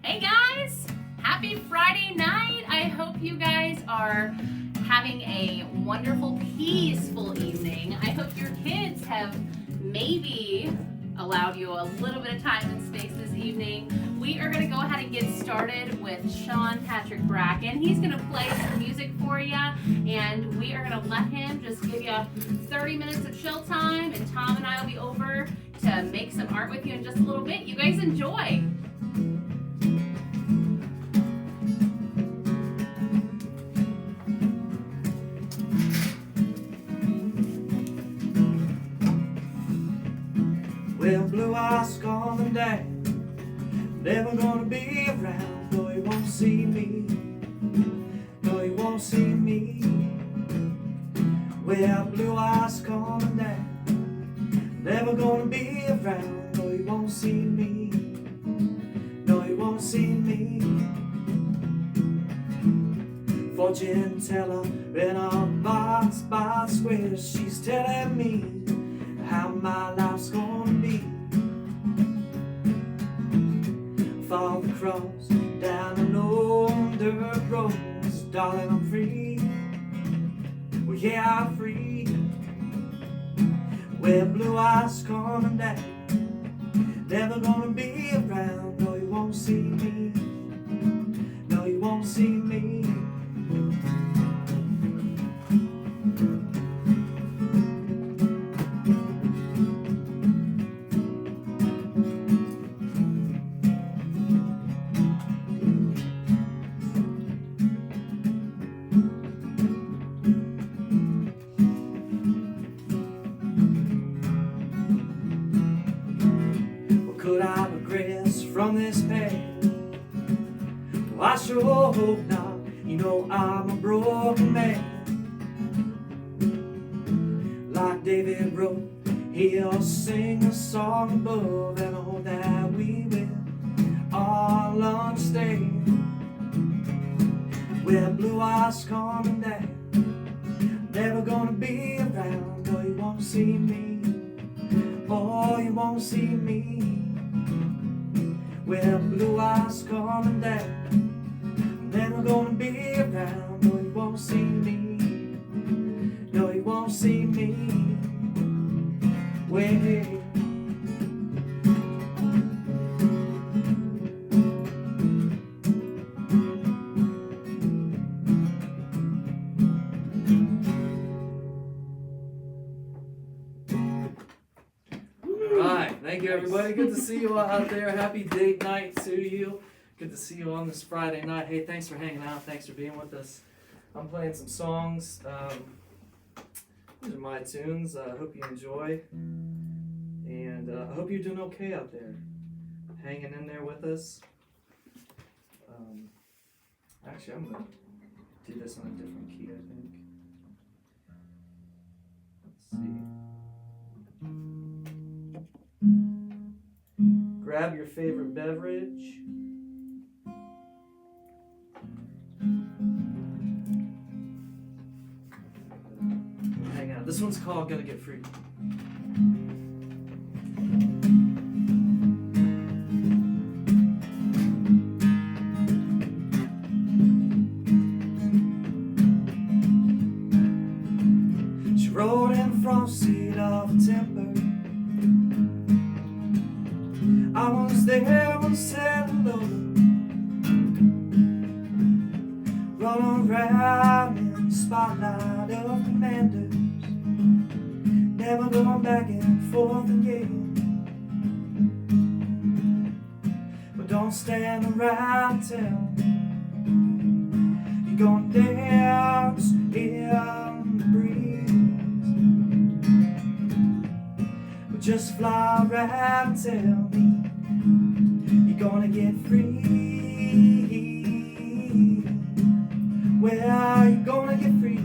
Hey guys, happy Friday night. I hope you guys are having a wonderful, peaceful evening. I hope your kids have maybe allowed you a little bit of time and space this evening. We are going to go ahead and get started with Shawn Patrick Bracken. He's going to play some music for you, and we are going to let him just give you 30 minutes of chill time, and Tom and I will be over to make some art with you in just a little bit. You guys enjoy. Well, blue eyes coming down, never gonna be around. No, you won't see me. No, you won't see me. Well, blue eyes coming down, never gonna be around. No, you won't see me. No, you won't see me. Fortune teller in a box by the square, she's telling me how my life's gonna be. Follow the cross down an old dirt road, darling, I'm free. Well, yeah, I'm free. Well, blue eyes coming down, never gonna be around. No, you won't see me. No, you won't see me. Could I regress from this path? Well, I sure hope not. You know I'm a broken man. Like David wrote, he'll sing a song above, and all that we will all understand. Well, blue eyes coming down, never gonna be around. No, you won't see me. Oh, you won't see me. Well, blue eyes coming down, never gonna be around. No, you won't see me. No, you won't see me. Well, thank you, everybody. Good to see you all out there. Happy date night to you. Good to see you on this Friday night. Hey, thanks for hanging out. Thanks for being with us. I'm playing some songs. These are my tunes. I hope you enjoy. And I hope you're doing okay out there. Hanging in there with us. Actually, I'm going to do this on a different key, I think. Let's see. Grab your favorite beverage. Hang on. This one's called Gonna Get Free. She rode in the front seat of a Temper. I was there when I said hello. Running around in the spotlight of commanders, never going back and forth again. But don't stand around and tell me you're gonna dance in the breeze. But just fly around and tell me you're gonna get free. Well, you're gonna get free.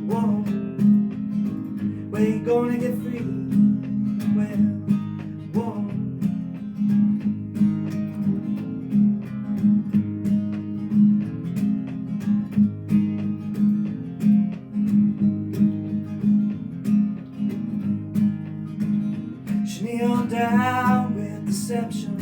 Whoa. Well, you're gonna get free. Well, whoa. She kneeled down with deception,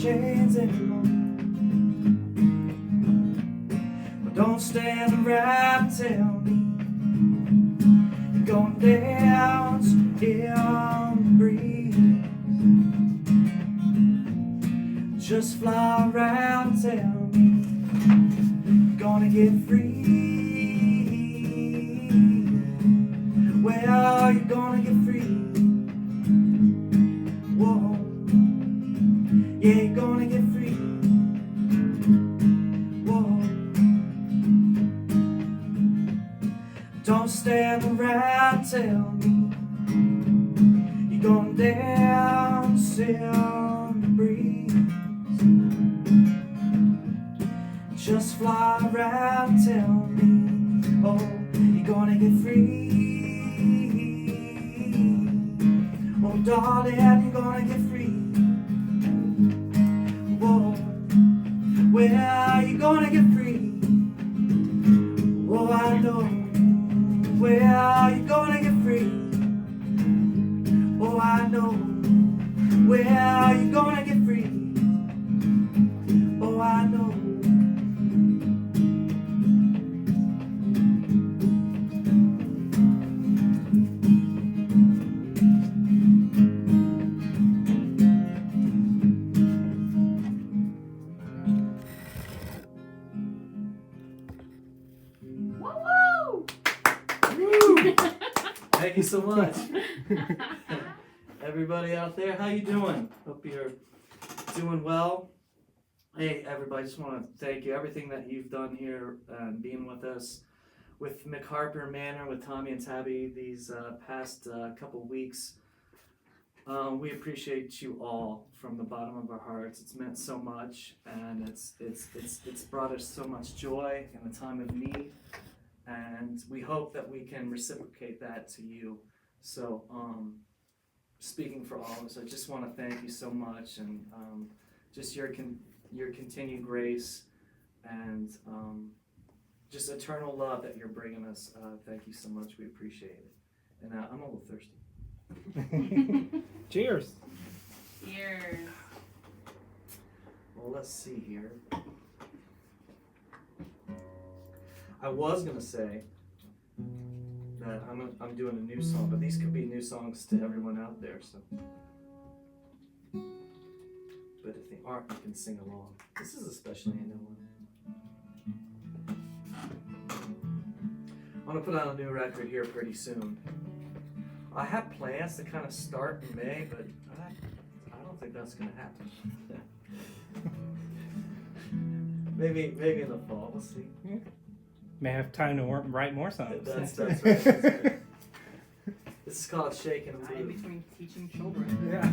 chains anymore. But don't stand around and tell me you're going down in the breeze. Just fly around and tell me you're gonna get free. Well, you're gonna get free. Whoa, yeah, you're gonna get free. Whoa, don't stand around, tell me you're going down, in the breeze. Just fly around, tell me, oh, you're gonna get free. Oh, darling, you're gonna get free. Whoa, well, you're gonna get free. Oh, I know. Well, you're gonna get free. Oh, I know. Well, you're gonna get free. Oh, I know. Thank you so much. Everybody out there, how you doing? Hope you're doing well. Hey, everybody, just want to thank you. Everything that you've done here, being with us, with McHarper Manor, with Tommy and Tabby these past couple weeks. We appreciate you all from the bottom of our hearts. It's meant so much, and it's brought us so much joy in the time of need. And we hope that we can reciprocate that to you. So, speaking for all of us, I just want to thank you so much, and just your continued grace and just eternal love that you're bringing us. Thank you so much. We appreciate it. And I'm a little thirsty. Cheers. Cheers. Well, let's see here. I was gonna say that I'm doing a new song, but these could be new songs to everyone out there. So, but if they aren't, you can sing along. This is especially a new one. I'm gonna put out a new record here pretty soon. I have plans to kind of start in May, but I don't think that's gonna happen. maybe in the fall. We'll see. Yeah. May have time to write more songs. That's right. That's right. This is called Shaking Not in Blue. between teaching children. Yeah.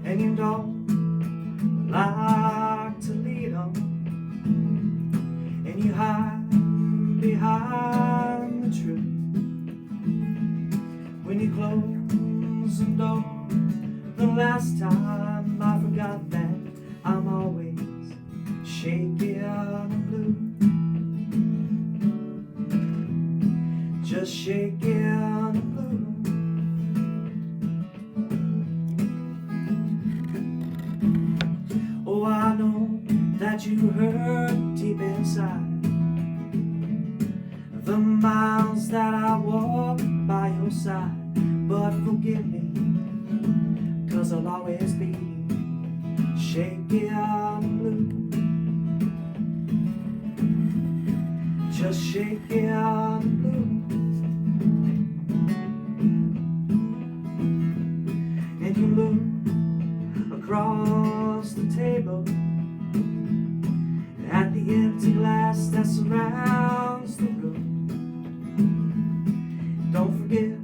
And you don't like to lead on, and you hide behind the truth. When you close the door, the last time I forgot that I'm always shaking and blue. Just shaking and blue. Oh, I know that you hurt deep inside. The miles that I walk by your side. But forgive me, 'cause I'll always be shaky and blue. Just shaky and blue. And you look across the table at the empty glass that surrounds the room. Don't forget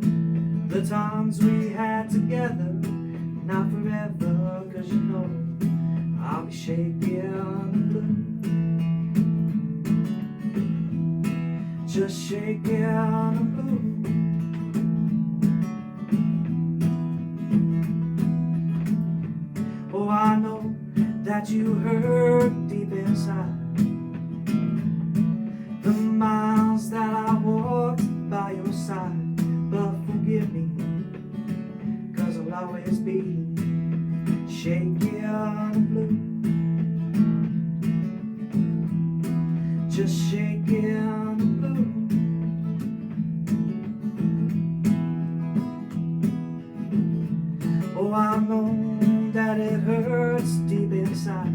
the times we had together, not forever, 'cause you know I'll be shaky and blue. Just shaky and blue. Oh, I know that you hurt deep inside. The miles that I walked shaking blue. Oh, I know that it hurts deep inside.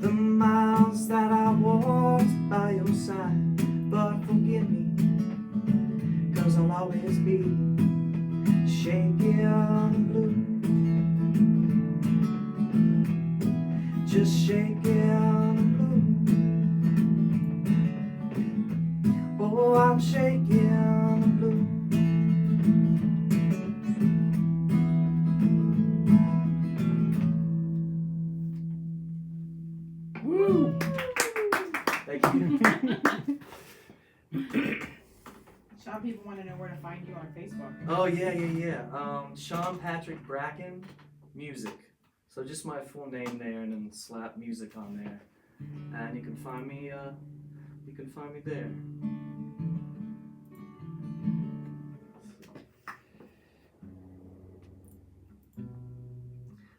The miles that I walked by your side, but forgive me, 'cause I'll always be shaking blue. Just shaking blue. Oh, I'm shaking blue. Woo! Thank you. Shawn, people want to know where to find you on Facebook. Oh yeah. Shawn Patrick Bracken, music. So just my full name there, and then slap music on there, and you can find me. There.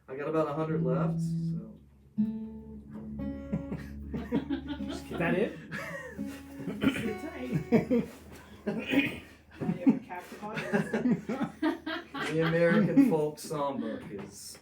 I got about 100 left. So. Is that it? Sit tight. Now you have a captive audience. The American Folk Songbook is.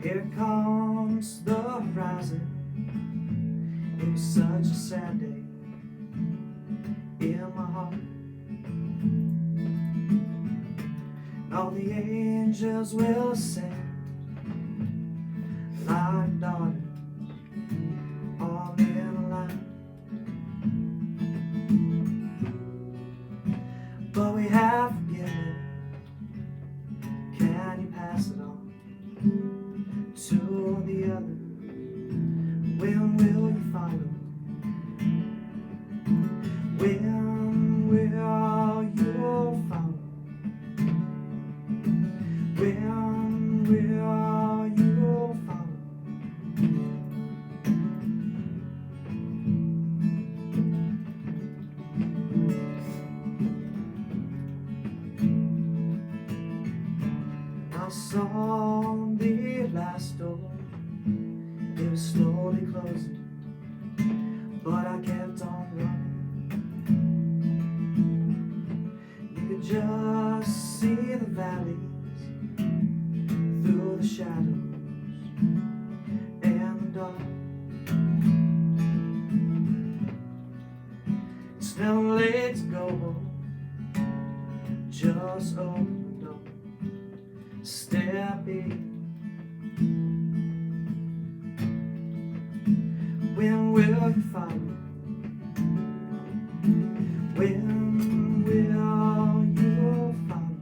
Here comes the horizon. It was such a sad day in my heart. All the angels will ascend like daughters, all in a line. But we have forgiven. Can you pass it on to the other? When will you follow? When will you follow? When will you follow? I saw the last door. It was slowly closing, but I kept on running. You could just see the valleys through the shadows and the dark. It's never late to go home. Just open the door, step in. When will you follow? When will you follow?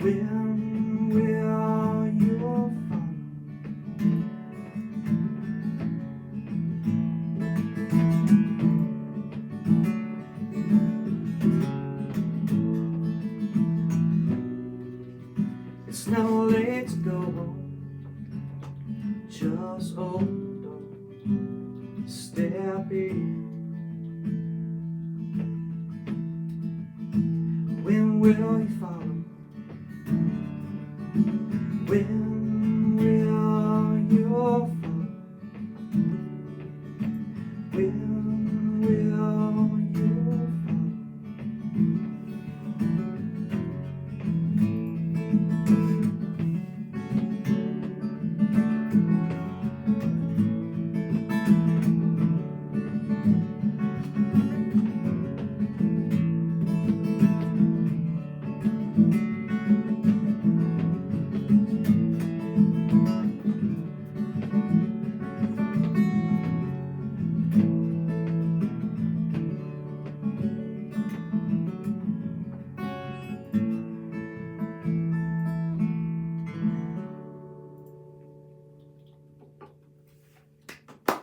When will you follow? It's never late to go home. Just open the door, step in. When will you follow? When will you follow? When will you follow?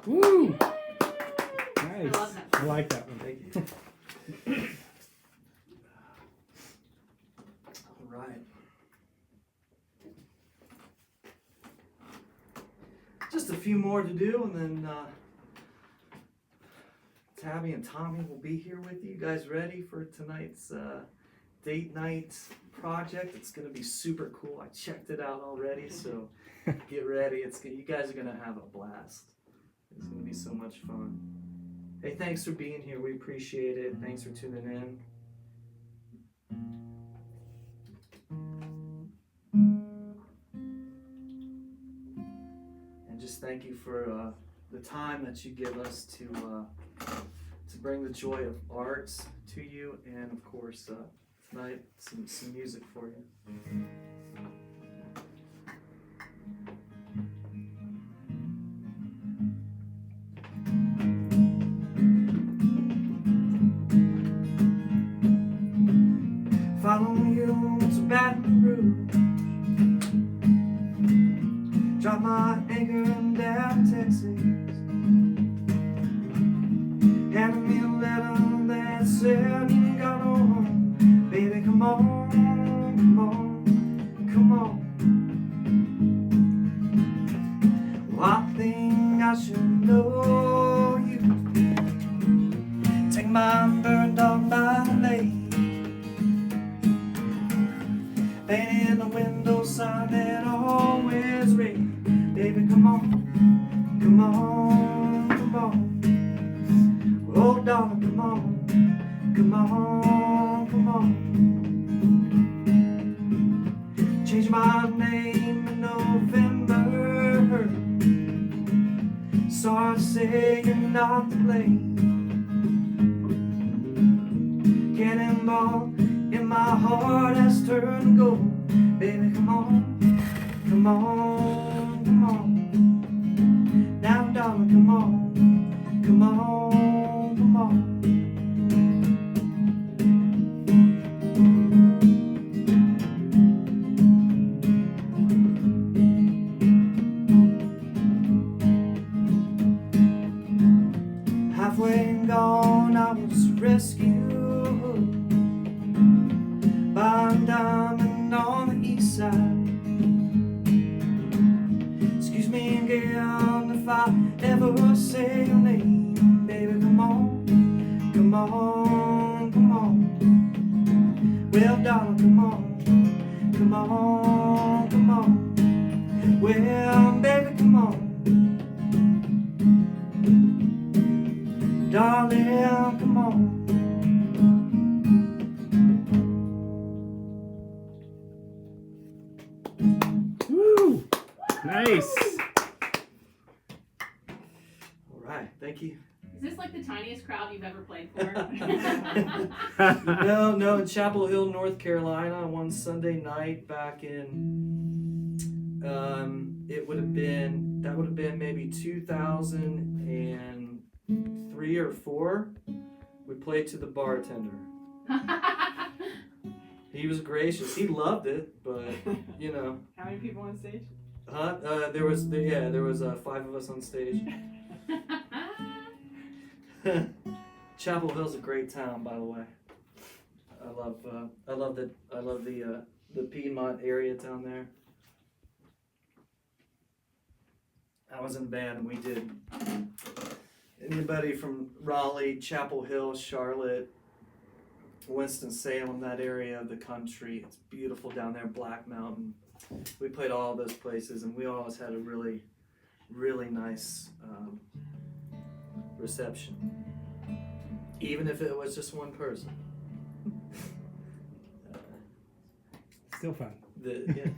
Woo! I Nice. love that. I like that one. Thank you. All right. Just a few more to do, and then Tabby and Tommy will be here with you. You guys ready for tonight's date night project? It's gonna be super cool. I checked it out already, so get ready. You guys are gonna have a blast. It's gonna be so much fun. Hey, thanks for being here. We appreciate it. Thanks for tuning in. And just thank you for the time that you give us to bring the joy of art to you, and of course tonight some music for you. Follow you to Baton Rouge, drop my anchor down Texas, handed me a letter that said you got on, baby come on, come on, come on. Well, I think I should know you, take my bird dog by the lake, painting the window sign that always read, baby come on, come on, come on. Oh darling, come on, come on, come on. Change my name in November, sorry to say you're not to blame. Cannonball in my heart has turned to gold, baby come on, come on, come on. Now darling, come on, come on, come on. Halfway gone, I was rescued by a diamond on the east side. Excuse me again if I ever say your name, baby come on, come on, come on. Well darling, come on, come on, come on. Well baby, come on, darling, come on. Woo! Nice. All right, thank you. Is this like the tiniest crowd you've ever played for? No, in Chapel Hill, North Carolina, one Sunday night back in, that would have been maybe 2003 or 4. We played to the bartender. He was gracious. He loved it, but you know. How many people on stage? There was 5 of us on stage. Chapel Hill's a great town, by the way. I love the Piedmont area down there. I was in a band and we did anybody from Raleigh, Chapel Hill, Charlotte, Winston-Salem, that area of the country. It's beautiful down there, Black Mountain. We played all those places and we always had a really, really nice reception. Even if it was just one person. Still fun. Yeah.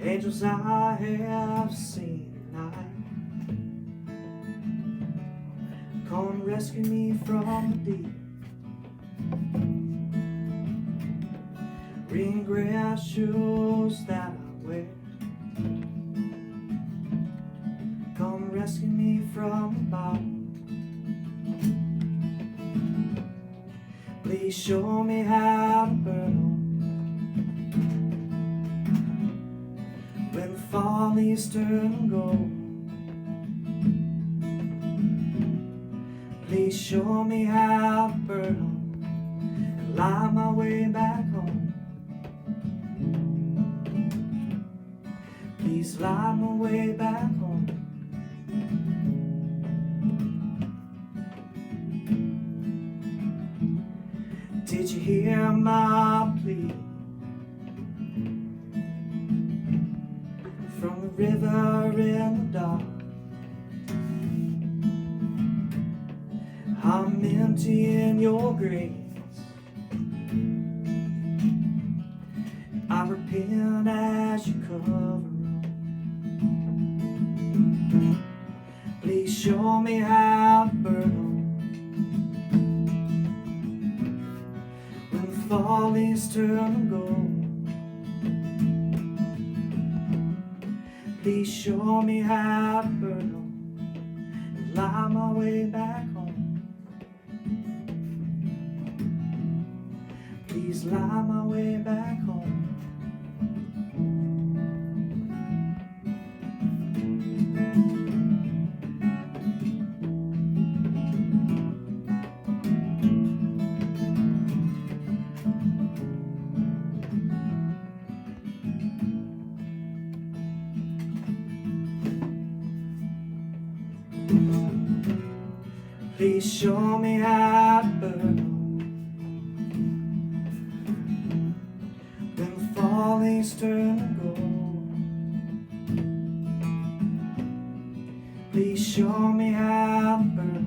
Angels I have seen tonight, come rescue me from the deep. Green grass shoes that I wear, come rescue me from the bottom. Please show me how to burn when the fall leaves turn gold. Please Please show me how to burn on and lie my way back home. Please lie my way back home. Did you hear my plea? From the river in the dark, I'm empty in your grace. I repent as you cover up. Please show me how to burn on when the follies turn to gold. Please show me how to burn on and lie my way back home. Please lie my way back home. Please show me how to burn when the follies turn to gold. Please show me how to burn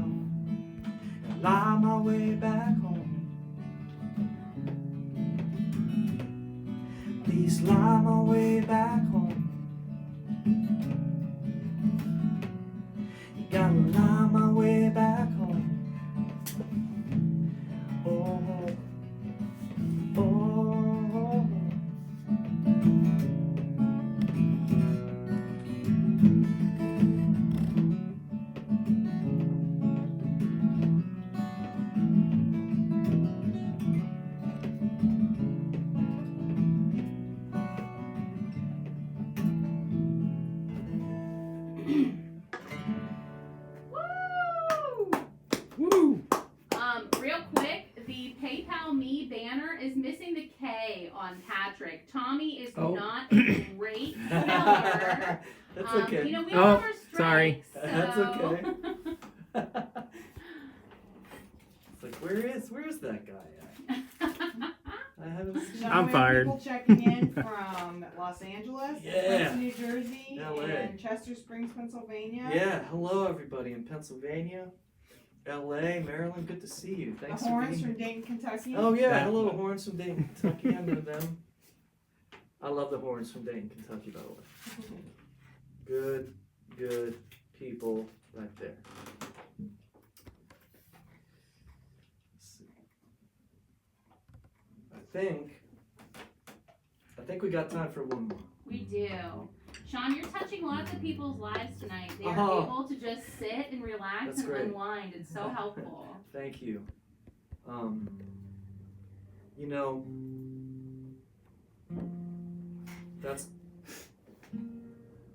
and lie my way back home. Please lie my way back home. You gotta lie my way back home. Oh, oh, oh. Woo! Real quick, the PayPal Me banner is missing the K on Patrick. Tommy is Oh. not a great speller. That's okay. You know, we Oh, have our sorry. strikes, That's so- okay. It's like, where's that guy at? I haven't seen Sean, him. I'm we have fired. People checking in from Los Angeles, Yeah. Quincy, New Jersey, LA. and Chester Springs, Pennsylvania. Yeah, hello everybody in Pennsylvania, LA, Maryland, good to see you. The Thanks for Horns being from here. Dayton, Kentucky. Oh yeah, That hello one. Horns from Dayton, Kentucky. I know them. I love the Horns from Dayton, Kentucky, by the way. Good people right there. Let's see. I think we got time for one more. We do. Sean, you're touching lots of people's lives tonight. They are Oh. able to just sit and relax That's and great. unwind. It's so helpful. Thank you. You know, that's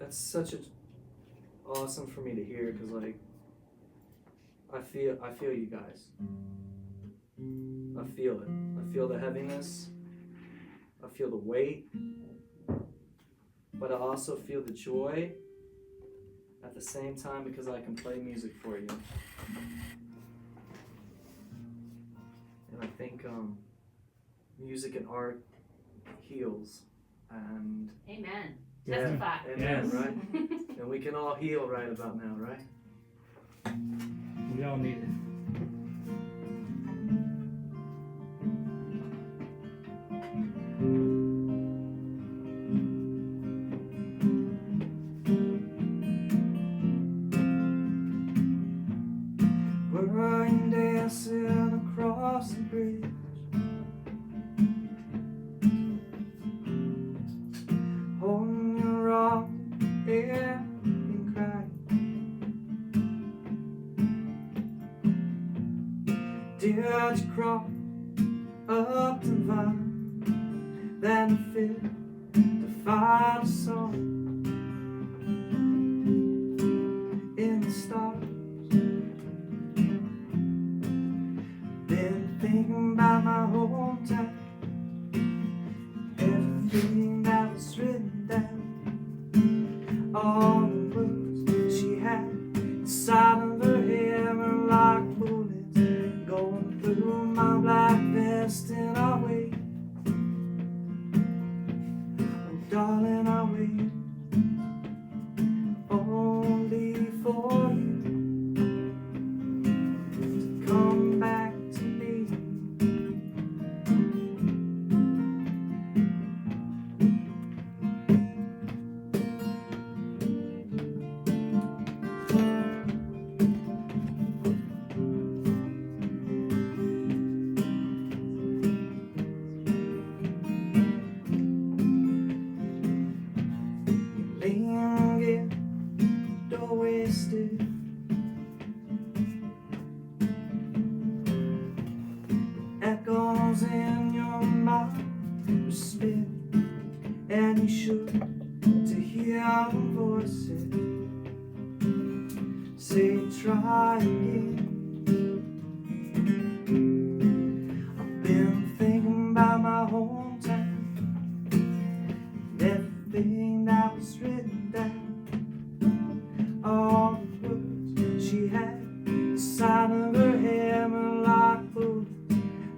such a awesome for me to hear, because like I feel you guys. I feel it. I feel the heaviness. I feel the weight. But I also feel the joy at the same time, because I can play music for you. And I think music and art heals, and Amen. Yeah. Testify. amen, Yes. right? And we can all heal right about now, right? We all need it. We're dancing across the bridge, holding your arm and crying. Did you crawl up the vine, then fit to find a song in the stars? thinking about my hometown, everything that was written down, all the words she had inside of her hair were like bullets going through my black vest, and I wait, oh darling, I wait only for you to come back to me. Linger, don't waste it. Echoes in your mind were spinning, and you should to hear the voices say try again. I've been thinking about my hometown, everything that was written down, all the words she had inside of her hair were like bullets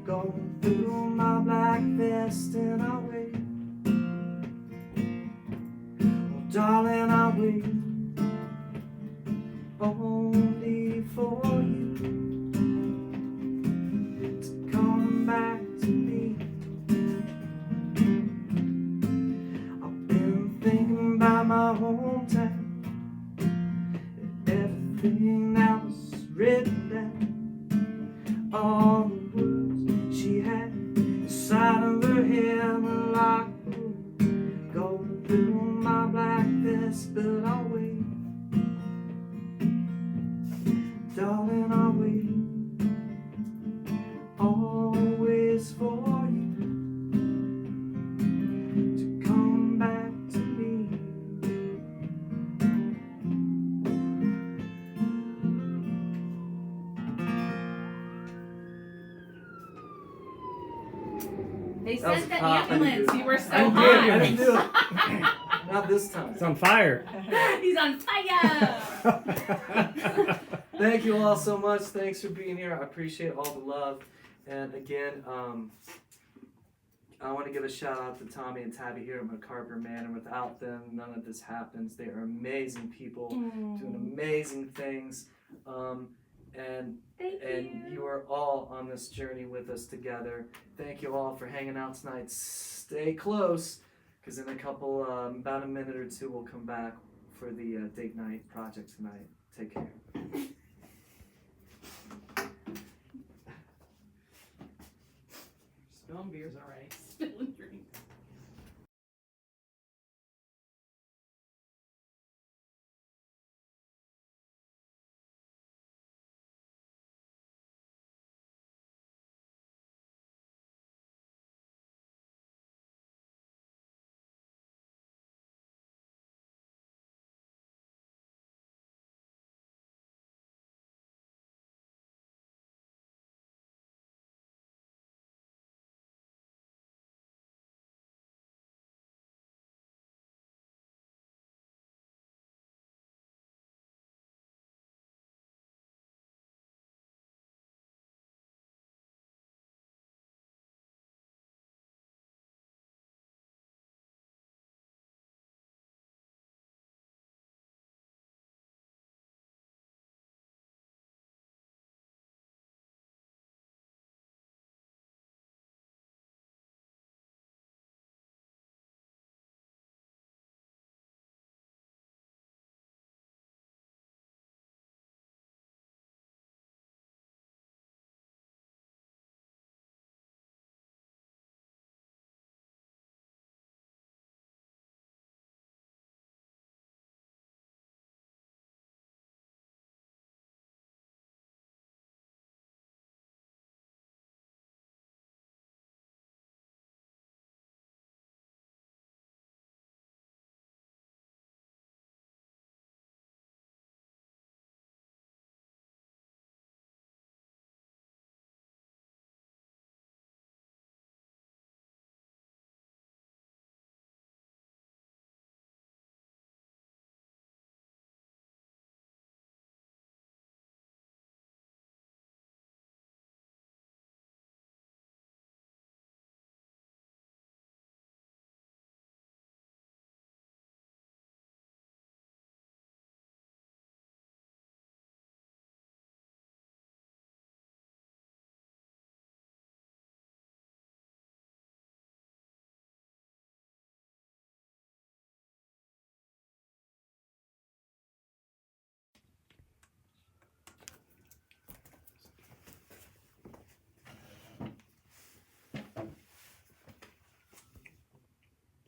going through my black vest, and I wait, oh darling, I wait only for you to come back to me. I've been thinking about my hometown, everything that was written down, all the words she had inside of her hair were like bullets going through my black vest, but I'll wait, darling, I'll wait always for you to come back to me. They That was sent the hot. ambulance. You were so I did, hot. I didn't do it. Not this time. It's on fire. He's on fire. Thank you all so much. Thanks for being here. I appreciate all the love. And again, I want to give a shout out to Tommy and Tabby here at McCarper Manor. Without them, none of this happens. They are amazing people doing amazing things. Thank And you are all on this journey with us together. Thank you all for hanging out tonight. Stay close, because in a couple, about a minute or two, we'll come back for the date night project tonight. Take care. Spilling beers already. Spilling drinks.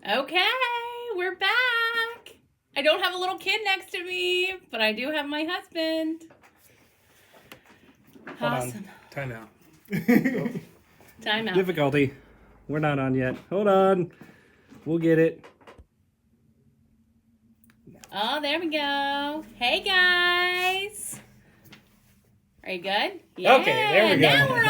Okay, we're back. I don't have a little kid next to me, but I do have my husband. Hold Awesome. on. Time out. Time out. Difficulty. We're not on yet. Hold on. We'll get it. Oh, there we go. Hey, guys. Are you good? Yeah. Okay, there we go. Now we're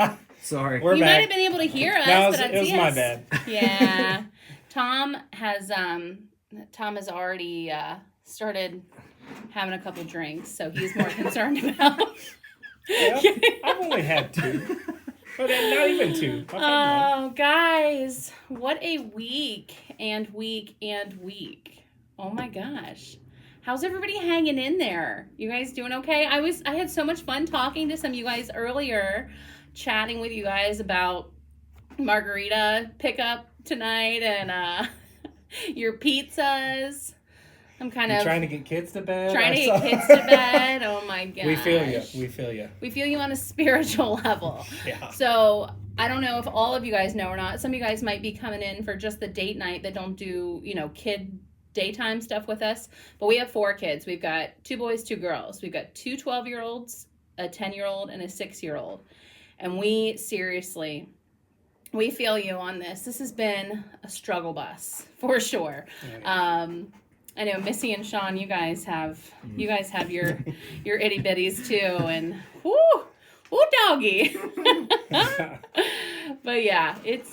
on. Sorry. We're You back. might have been able to hear us, No, but not it was see my us. bad. Yeah. Tom has already started having a couple drinks, so he's more concerned about. Yeah, I've only had 2. But not even 2. I've had one. Oh, guys, what a week and week and week. Oh my gosh. How's everybody hanging in there? You guys doing okay? I had so much fun talking to some of you guys earlier, chatting with you guys about margarita pickup tonight and your pizzas. I'm kind of Trying to get kids to bed. trying to get kids to bed. Oh my gosh. We feel you. We feel you. We feel you on a spiritual level. Yeah. So I don't know if all of you guys know or not. Some of you guys might be coming in for just the date night that don't do, kid daytime stuff with us. But we have 4 kids. We've got 2 boys, 2 girls. We've got 2 12-year-olds, a 10-year-old, and a 6-year-old. And we feel you on this. This has been a struggle bus for sure. Yeah. I know Missy and Shawn, you guys have your itty bitties too, and whoo doggy. But yeah, it's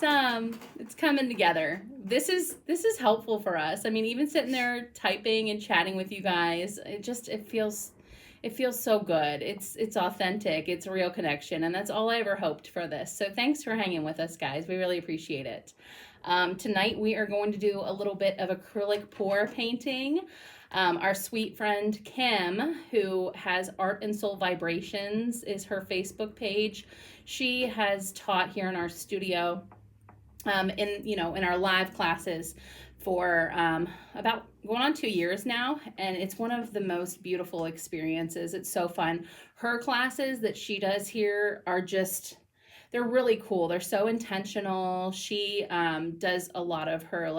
coming together. This is helpful for us. I mean, even sitting there typing and chatting with you guys, it feels so good. It's authentic. It's a real connection, and that's all I ever hoped for this. So thanks for hanging with us, guys. We really appreciate it. Tonight we are going to do a little bit of acrylic pour painting. Our sweet friend Kim, who has Art and Soul Vibrations, is her Facebook page. She has taught here in our studio, in our live classes for about going on 2 years now, and it's one of the most beautiful experiences. It's so fun. Her classes that she does here are they're really cool. They're so intentional. She does a lot of her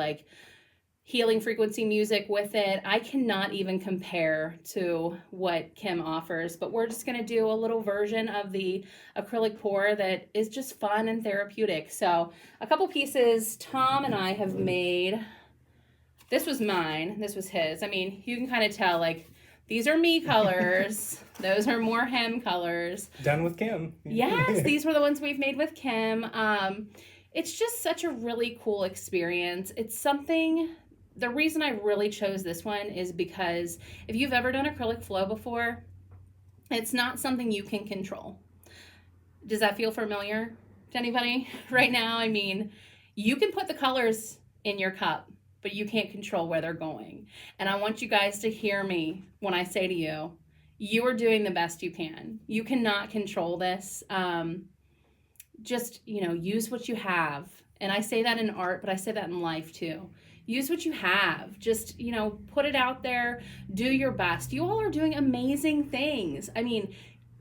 healing frequency music with it. I cannot even compare to what Kim offers, but we're just going to do a little version of the acrylic pour that is just fun and therapeutic. So a couple pieces Tom and I have made. This was mine. This was his. I mean, you can kind of tell, these are me colors. Those are more him colors. Done with Kim. Yes, these were the ones we've made with Kim. It's just such a really cool experience. It's something, the reason I really chose this one is because if you've ever done acrylic flow before, it's not something you can control. Does that feel familiar to anybody right now? I mean, you can put the colors in your cup, but you can't control where they're going. And I want you guys to hear me when I say to you, you are doing the best you can. You cannot control this. Just, use what you have. And I say that in art, but I say that in life too. Use what you have. Just, put it out there. Do your best. You all are doing amazing things. I mean,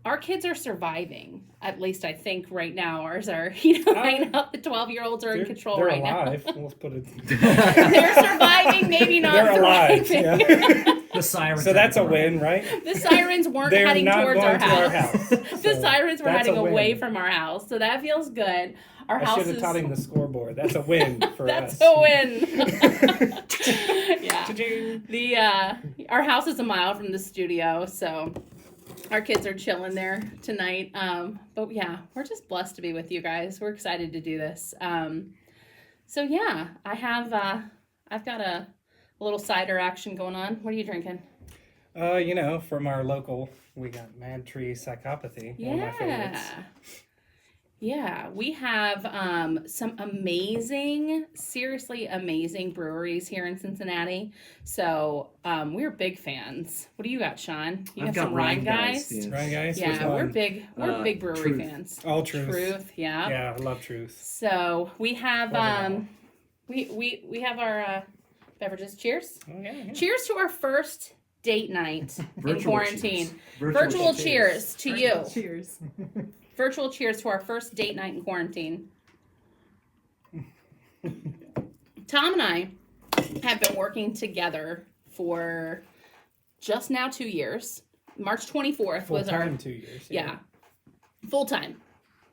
our kids are surviving. At least I think right now ours are, right now the 12-year-olds are in control right now. They're alive. Let's put it. They're surviving, maybe not They're alive. thriving. Yeah. The sirens. So that's a win, right? The sirens weren't They're heading not towards going our to our house. house. The So sirens were that's heading a win. away from our house, so that feels good. Our I house should have is taught him the scoreboard. That's a win for that's us. a win. Yeah. Cha-ching. Our house is a mile from the studio, so our kids are chilling there tonight. But yeah, we're just blessed to be with you guys. We're excited to do this. So yeah, I've got a little cider action going on. What are you drinking? From our local, we got Mad Tree Psychopathy. One of my favorites. Yeah, we have some seriously amazing breweries here in Cincinnati. So we're big fans. What do you got, Shawn? You I've got some Rhine Geist, guys? yeah. Right, guys? Which Yeah, we're one? big brewery Truth. fans. All Truth. Truth, yeah. Yeah, I love Truth. So we have Love we have our beverages. Cheers. Oh, yeah. Cheers to our first date night in Virtual quarantine. cheers. Virtual cheers to you. Cheers. Virtual cheers to our first date night in quarantine. Tom and I have been working together for just now 2 years. March 24th was our 2 years. yeah, full time.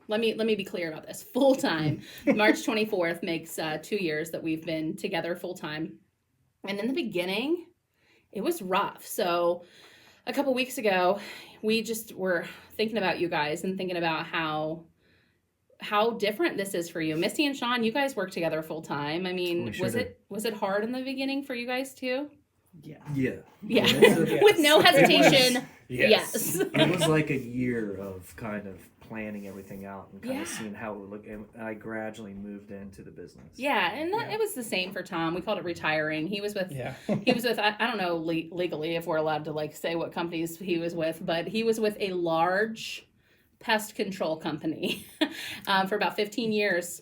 Let me be clear about this. Full time. March 24th makes 2 years that we've been together full time. And in the beginning, it was rough. So a couple weeks ago, we just were thinking about you guys and thinking about how different this is for you. Missy and Shawn, you guys work together full time. I mean, was it hard in the beginning for you guys too? Yeah. Yeah. Yeah. Yes. With no hesitation. Yes. It was like a year of kind of planning everything out and kind of Yeah. seeing how it would look, and I gradually moved into the business. Yeah, and it was the same for Tom. We called it retiring. He was with I don't know legally if we're allowed to like say what companies he was with, but he was with a large pest control company for about 15 years.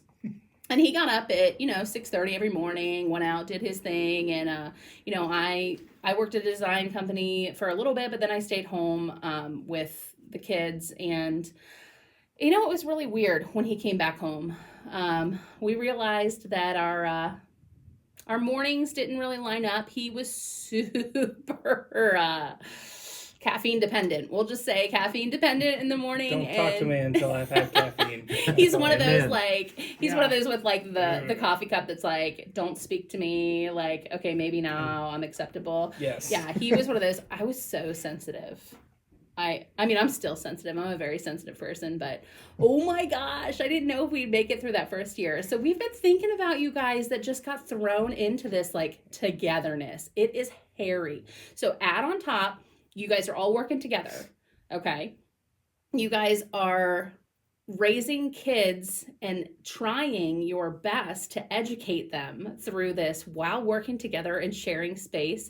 And he got up at 6:30 every morning, went out, did his thing, and I worked at a design company for a little bit, but then I stayed home with the kids. And it was really weird when he came back home. We realized that our mornings didn't really line up. He was super caffeine dependent. We'll just say caffeine dependent in the morning. Don't talk to me until I've had caffeine. He's one of those Amen. one of those with like the coffee cup that's like, don't speak to me, like, okay, maybe now I'm acceptable. Yes. Yeah, he was one of those. I was so sensitive. I mean, I'm still sensitive. I'm a very sensitive person, but oh my gosh, I didn't know if we'd make it through that first year. So we've been thinking about you guys that just got thrown into this like togetherness. It is hairy. So add on top, you guys are all working together, okay? You guys are raising kids and trying your best to educate them through this while working together and sharing space.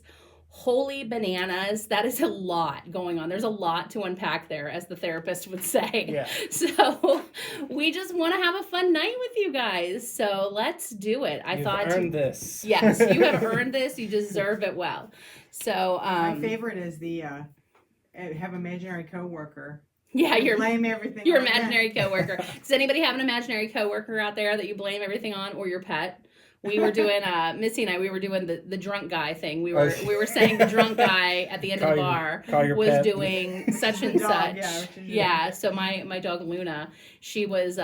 Holy bananas, that is a lot going on. There's a lot to unpack there, as the therapist would say. Yeah. So we just want to have a fun night with you guys. So let's do it. You've earned this. Yes, you have earned this. You deserve it well. So My favorite is the have imaginary coworker. yeah, Blame everything. your on them. imaginary coworker. Does anybody have an imaginary coworker out there that you blame everything on, or your pet? We were doing Missy and I. We were doing the drunk guy thing. We were saying the drunk guy at the end of the bar was pet. doing such and Dog, such. yeah, Yeah. So my dog Luna, she was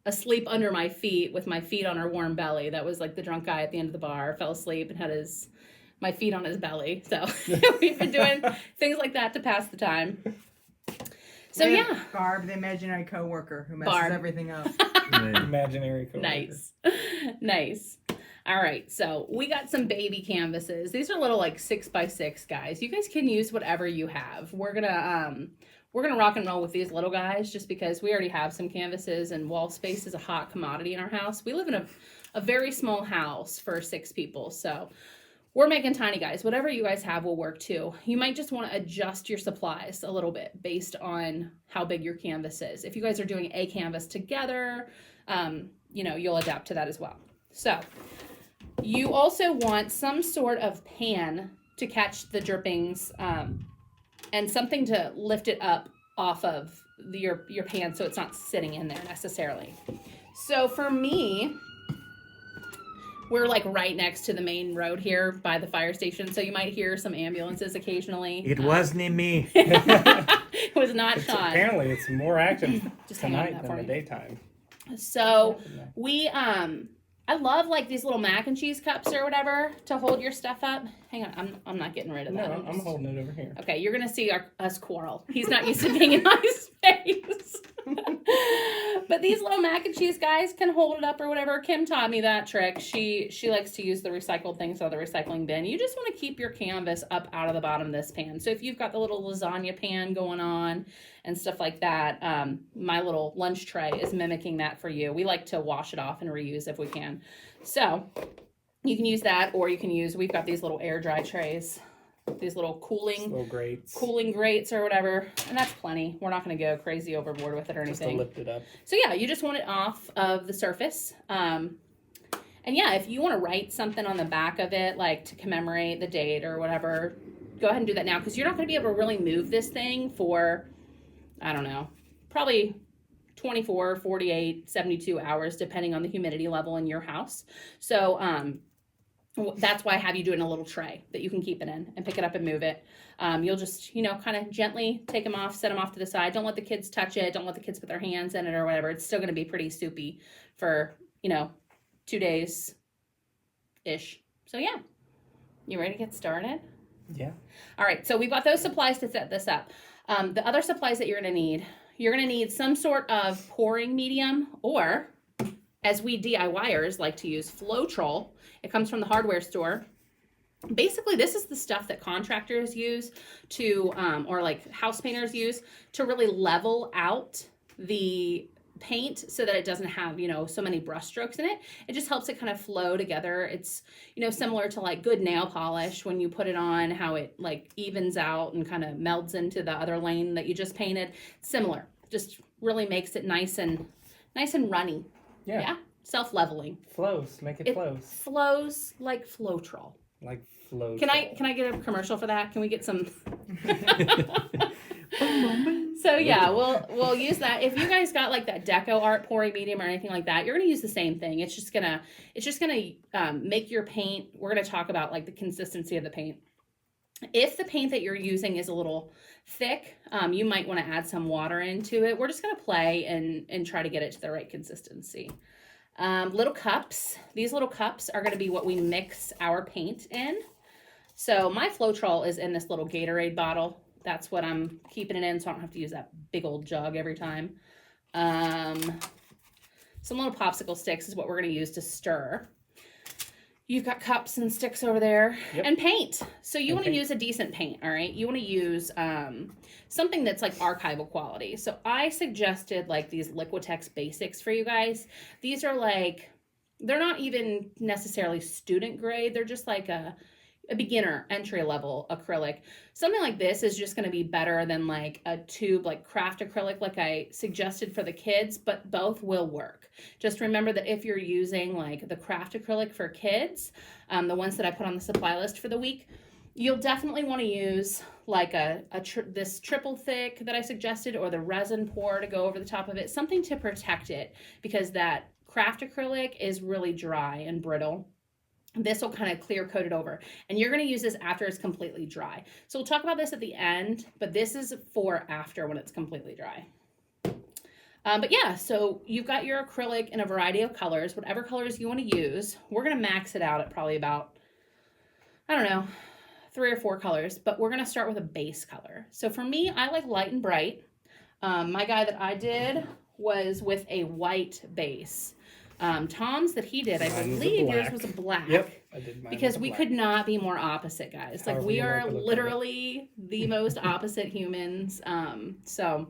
asleep under my feet with my feet on her warm belly. That was like the drunk guy at the end of the bar. Fell asleep and had my feet on his belly. So we've been doing things like that to pass the time. So We have yeah. Barb, the imaginary coworker who messes Barb. everything up. Imaginary coworker. Nice. All right, so we got some baby canvases. These are little like 6x6 guys. You guys can use whatever you have. We're gonna rock and roll with these little guys just because we already have some canvases and wall space is a hot commodity in our house. We live in a very small house for 6 people, so we're making tiny guys. Whatever you guys have will work too. You might just want to adjust your supplies a little bit based on how big your canvas is. If you guys are doing a canvas together, you'll adapt to that as well. So you also want some sort of pan to catch the drippings and something to lift it up off of your pan so it's not sitting in there necessarily. So for me, we're like right next to the main road here by the fire station, so you might hear some ambulances occasionally. It wasn't me. It was not Shawn. Apparently, it's more active Just hang on to tonight that for than the me. daytime. So we I love like these little mac and cheese cups or whatever to hold your stuff up. Hang on, I'm not getting rid of that. No, I'm holding it over here. Okay, you're gonna see us quarrel. He's not used to being in my space. But these little mac and cheese guys can hold it up or whatever. Kim taught me that trick. She likes to use the recycled things out of the recycling bin. You just want to keep your canvas up out of the bottom of this pan. So if you've got the little lasagna pan going on and stuff like that, my little lunch tray is mimicking that for you. We like to wash it off and reuse if we can. So you can use that, or you can use, we've got these little air dry trays. These little cooling grates or whatever, and that's plenty. We're not going to go crazy overboard with it or anything. Just to lift it up. So yeah, you just want it off of the surface. And yeah, if you want to write something on the back of it, like to commemorate the date or whatever, go ahead and do that now, because you're not going to be able to really move this thing for, I don't know, probably 24, 48, 72 hours, depending on the humidity level in your house. So That's why I have you do it in a little tray that you can keep it in and pick it up and move it. You'll just, kind of gently take them off, set them off to the side. Don't let the kids touch it. Don't let the kids put their hands in it or whatever. It's still going to be pretty soupy for, 2 days-ish. So yeah, you ready to get started? Yeah. All right, so we've got those supplies to set this up. The other supplies that you're going to need some sort of pouring medium, or as we DIYers like to use, Floetrol. It comes from the hardware store. Basically, this is the stuff that contractors use to, or like house painters use to really level out the paint so that it doesn't have, so many brush strokes in it. It just helps it kind of flow together. It's, similar to like good nail polish when you put it on, how it like evens out and kind of melds into the other lane that you just painted. Similar, just really makes it nice and runny. Yeah. Self-leveling. Flows. Make it flows. Flows like Floetrol. Like flows. Can I get a commercial for that? Can we get some? So yeah, we'll use that. If you guys got like that deco art pouring medium or anything like that, you're gonna use the same thing. It's just gonna make your paint. We're gonna talk about like the consistency of the paint. If the paint that you're using is a little thick, you might want to add some water into it. We're just gonna play and try to get it to the right consistency. Little cups. These little cups are going to be what we mix our paint in. So my Floetrol is in this little Gatorade bottle. That's what I'm keeping it in, so I don't have to use that big old jug every time. Some little popsicle sticks is what we're going to use to stir. You've got cups and sticks over there. Yep. And paint. So you want to use a decent paint, all right? You want to use something that's like archival quality. So I suggested like these Liquitex Basics for you guys. These are like, they're not even necessarily student grade. They're just like a beginner entry level acrylic. Something like this is just going to be better than like a tube like craft acrylic like I suggested for the kids, but both will work. Just remember that if you're using like the craft acrylic for kids, the ones that I put on the supply list for the week, you'll definitely want to use like this triple thick that I suggested, or the resin pour to go over the top of it, something to protect it, because that craft acrylic is really dry and brittle. This will kind of clear coat it over, and you're going to use this after it's completely dry. So we'll talk about this at the end, but this is for after when it's completely dry. But yeah, so you've got your acrylic in a variety of colors, whatever colors you want to use. We're going to max it out at probably about, 3 or 4 colors, but we're going to start with a base color. So for me, I like light and bright. My guy that I did was with a white base. Tom's that he did, I believe yours was a black. Yep, I did mine. Because we could not be more opposite, guys. Like, we are literally the most opposite humans. So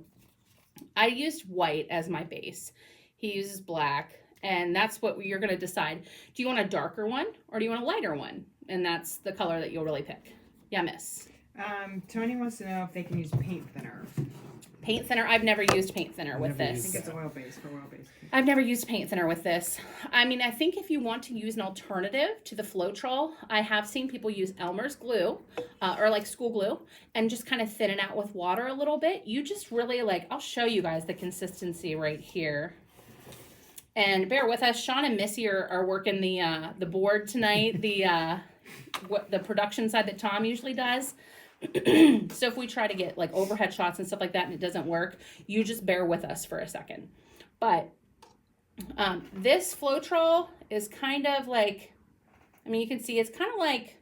I used white as my base. He uses black, and that's what you're going to decide. Do you want a darker one, or do you want a lighter one? And that's the color that you'll really pick. Yeah, miss. Tony wants to know if they can use paint thinner. Paint thinner. I've never used paint thinner with this. I think it's oil based for oil based. I've never used paint thinner with this. I mean, I think if you want to use an alternative to the Floetrol, I have seen people use Elmer's glue or like school glue and just kind of thin it out with water a little bit. You just really I'll show you guys the consistency right here. And bear with us. Shawn and Missy are working the board tonight, the production side that Tom usually does. So if we try to get like overhead shots and stuff like that and it doesn't work, you just bear with us for a second. But this Floetrol is kind of like, you can see it's kind of like,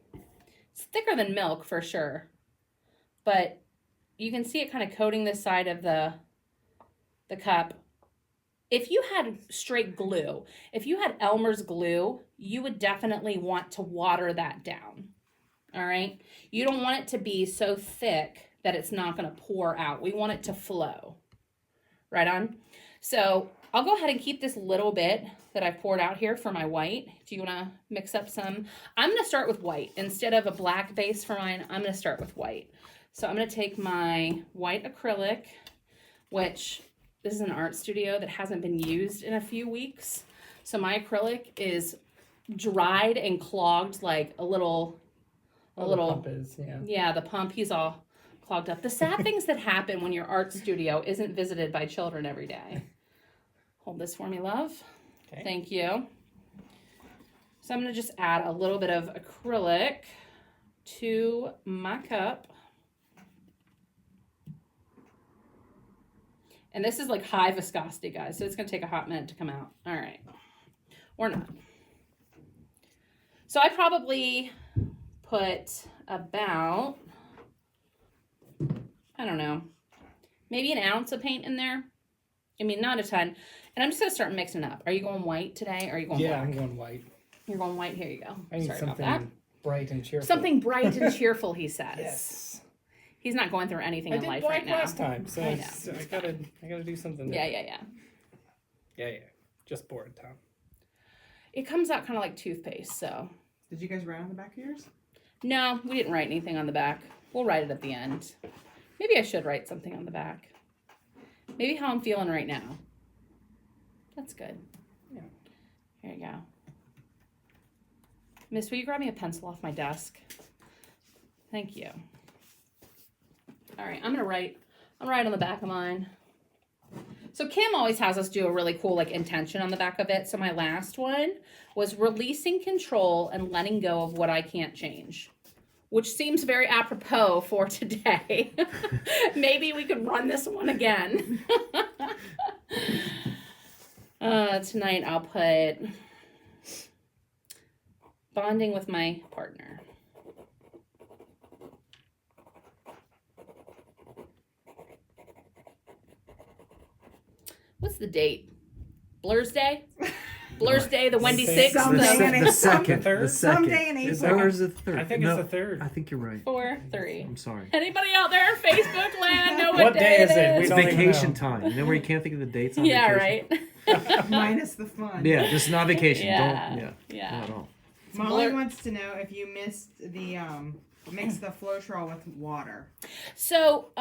it's thicker than milk for sure. But you can see it kind of coating the side of the cup. If you had straight glue, if you had Elmer's glue, you would definitely want to water that down. All right. You don't want it to be so thick that it's not going to pour out. We want it to flow. Right on. So I'll go ahead and keep this little bit that I've poured out here for my white. Do you want to mix up some? I'm going to start with white. Instead of a black base for mine, I'm going to start with white. So I'm going to take my white acrylic, which this is an art studio that hasn't been used in a few weeks. So my acrylic is dried and clogged like a little. The pump is, yeah, the pump, he's all clogged up. The sad things that happen when your art studio isn't visited by children every day. Hold this for me, love. Okay. Thank you. So So I'm going to just add a little bit of acrylic to my cup. And this is like high viscosity, guys, so it's going to take a hot minute to come out. All right. Or not. So I probably put about, I don't know, maybe an ounce of paint in there. I mean, not a ton. And I'm just going to start mixing it up. Are you going white today, or are you going black? I'm going white. You're going white? Here you go. I need Sorry about something that. bright and cheerful. Something bright and cheerful, he says. Yes. He's not going through anything I in did life black right now. last time, so I know. I gotta do something. Yeah. Yeah. Just bored, Tom. It comes out kind of like toothpaste, so. Did you guys write on the back of yours? No, we didn't write anything on the back. We'll write it at the end. Maybe I should write something on the back. Maybe how I'm feeling right now. That's good. Yeah. Here you go. Miss, will you grab me a pencil off my desk? Thank you. All right, I'm gonna write on the back of mine. So Kim always has us do a really cool like intention on the back of it. So my last one was releasing control and letting go of what I can't change, which seems very apropos for today. Maybe we could run this one again. Tonight I'll put bonding with my partner. What's the date? Blur's Day? Blur's Day, the Wendy Six. 6th, The second. third? The second. Someday in April. Or is it the third? I think No, it's the third. I think you're right. 4, 3. I'm sorry. Anybody out there in Facebook land know what, What day is it? We It's don't even vacation know. time. You know where you can't think of the dates on Yeah, vacation? right? Minus the fun. Yeah, just not vacation. Yeah. Don't. Yeah. Not at all. Molly Blur- wants to know if you missed the mix the Floetrol with water. So,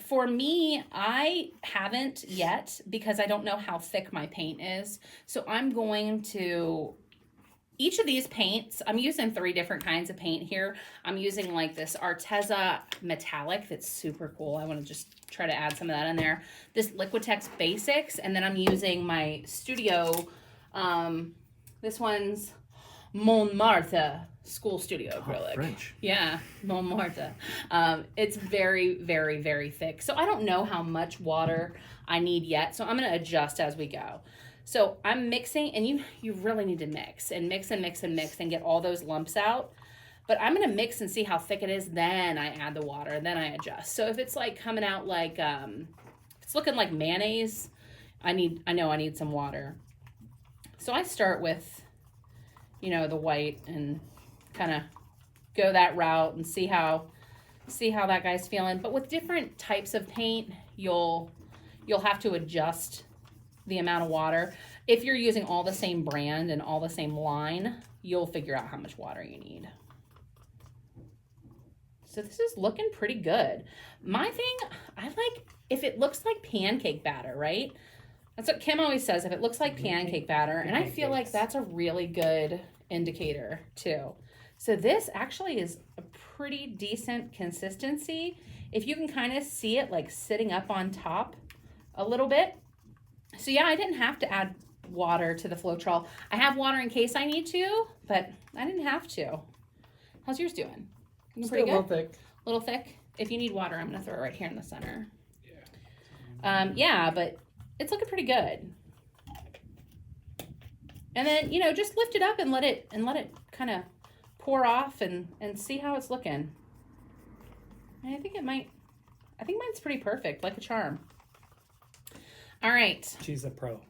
for me, I haven't yet because I don't know how thick my paint is. So I'm going to, each of these paints, I'm using 3 different kinds of paint here. I'm using like this Arteza metallic that's super cool. I want to just try to add some of that in there. This Liquitex Basics, and then I'm using my Studio, this one's Montmartre School Studio acrylic. French. Yeah, Montmartre. It's very, very, very thick. So I don't know how much water I need yet. So I'm going to adjust as we go. So I'm mixing, and you really need to mix and mix and mix and mix and get all those lumps out. But I'm going to mix and see how thick it is. Then I add the water, and then I adjust. So if it's like coming out like, if it's looking like mayonnaise, I know I need some water. So I start with, the white and kind of go that route and see how that guy's feeling. But with different types of paint, you'll have to adjust the amount of water. If you're using all the same brand and all the same line, you'll figure out how much water you need. So this is looking pretty good. My thing, I like if it looks like pancake batter, right? That's what Kim always says, if it looks like pancake batter, and I feel like that's a really good indicator too. So this actually is a pretty decent consistency. If you can kind of see it like sitting up on top a little bit. So yeah, I didn't have to add water to the Floetrol. I have water in case I need to, but I didn't have to. How's yours doing? It's Pretty a little good? thick. A little thick? If you need water, I'm going to throw it right here in the center. Yeah, but it's looking pretty good. And then, just lift it up and let it kind of pour off and see how it's looking. And I think mine's pretty perfect, like a charm. All right. She's a pro.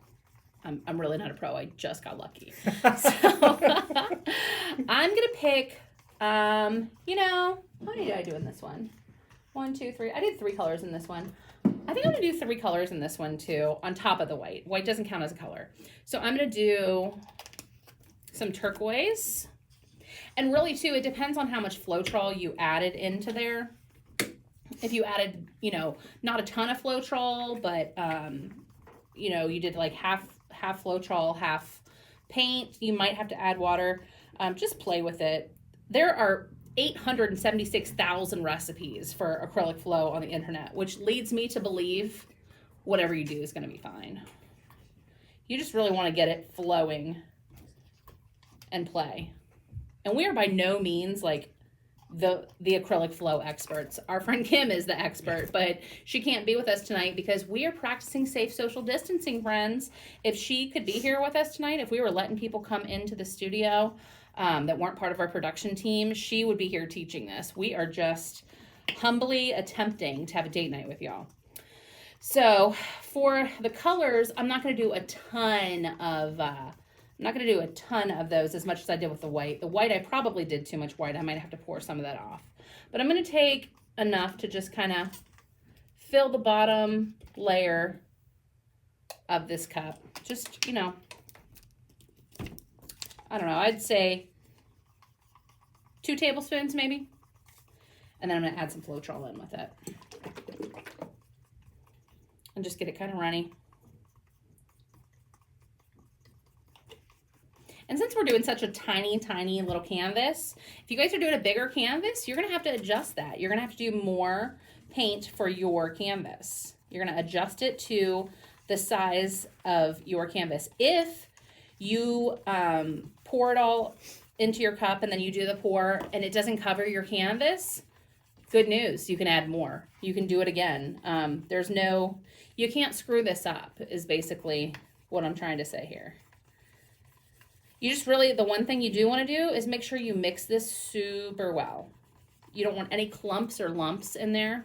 I'm really not a pro. I just got lucky. So I'm going to pick, how many did I do in this one? 1, 2, 3. I did 3 colors in this one. I think I'm going to do 3 colors in this one too, on top of the white. White doesn't count as a color. So I'm going to do some turquoise. And really too, it depends on how much Floetrol you added into there. If you added, not a ton of Floetrol, but, you did like half Floetrol, half paint, you might have to add water. Just play with it. There are 876,000 recipes for acrylic flow on the internet, which leads me to believe whatever you do is going to be fine. You just really want to get it flowing and play. And we are by no means like the acrylic flow experts. Our friend Kim is the expert, but she can't be with us tonight because we are practicing safe social distancing, friends. If she could be here with us tonight, if we were letting people come into the studio that weren't part of our production team, she would be here teaching this. We are just humbly attempting to have a date night with y'all. So for the colors, I'm not going to do a ton of those as much as I did with the white. The white, I probably did too much white. I might have to pour some of that off. But I'm going to take enough to just kind of fill the bottom layer of this cup. Just, you know, I don't know, I'd say 2 tablespoons maybe. And then I'm going to add some Floetrol in with it. And just get it kind of runny. And since we're doing such a tiny, tiny little canvas, if you guys are doing a bigger canvas, you're going to have to adjust that. You're going to have to do more paint for your canvas. You're going to adjust it to the size of your canvas. If you pour it all into your cup and then you do the pour and it doesn't cover your canvas, good news, you can add more. You can do it again. You can't screw this up is basically what I'm trying to say here. You just really, the one thing you do want to do is make sure you mix this super well. You don't want any clumps or lumps in there.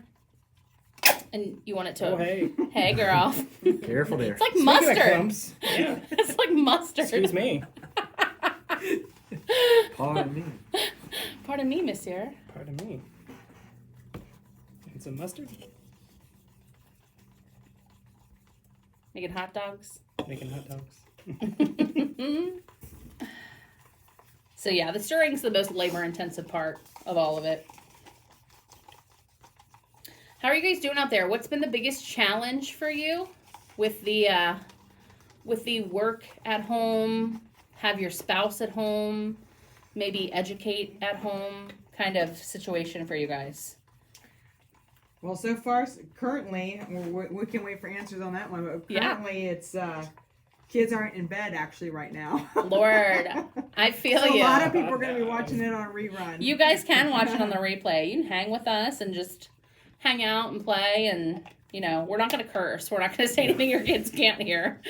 And you want it to, Oh, hey. Hey girl. Careful there. It's like Speaking of mustard. clumps, yeah. It's like mustard. Excuse me. Pardon me. Pardon me, monsieur. Pardon me. And some mustard. Making hot dogs. Making hot dogs. So yeah, the stirring's the most labor-intensive part of all of it. How are you guys doing out there? What's been the biggest challenge for you with the work at home, have your spouse at home, maybe educate at home kind of situation for you guys? Well, so far, currently, we can wait for answers on that one, but currently it's, kids aren't in bed actually right now. Lord, I feel so you. a lot of people are going to be watching it on a rerun. You guys can watch it on the replay. You can hang with us and just hang out and play, and you know, we're not going to curse. We're not going to say anything your kids can't hear.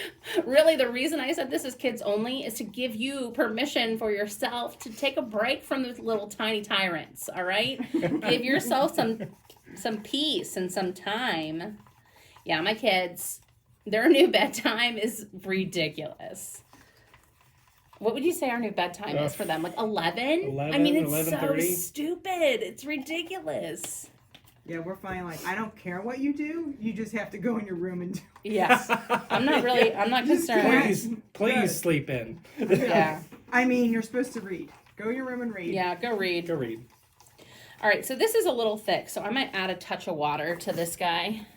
Really, the reason I said this is kids only is to give you permission for yourself to take a break from those little tiny tyrants, all right? Give yourself some peace and some time. Yeah, my kids, their new bedtime is ridiculous. What would you say our new bedtime is for them? Like 11? I mean, it's 11:30. so stupid. It's ridiculous. Yeah, we're fine. Like, I don't care what you do. You just have to go in your room and do it. Yes. I'm not concerned. Please sleep in. Yeah. I mean, you're supposed to read. Go in your room and read. Yeah, go read. Go read. All right, so this is a little thick, so I might add a touch of water to this guy.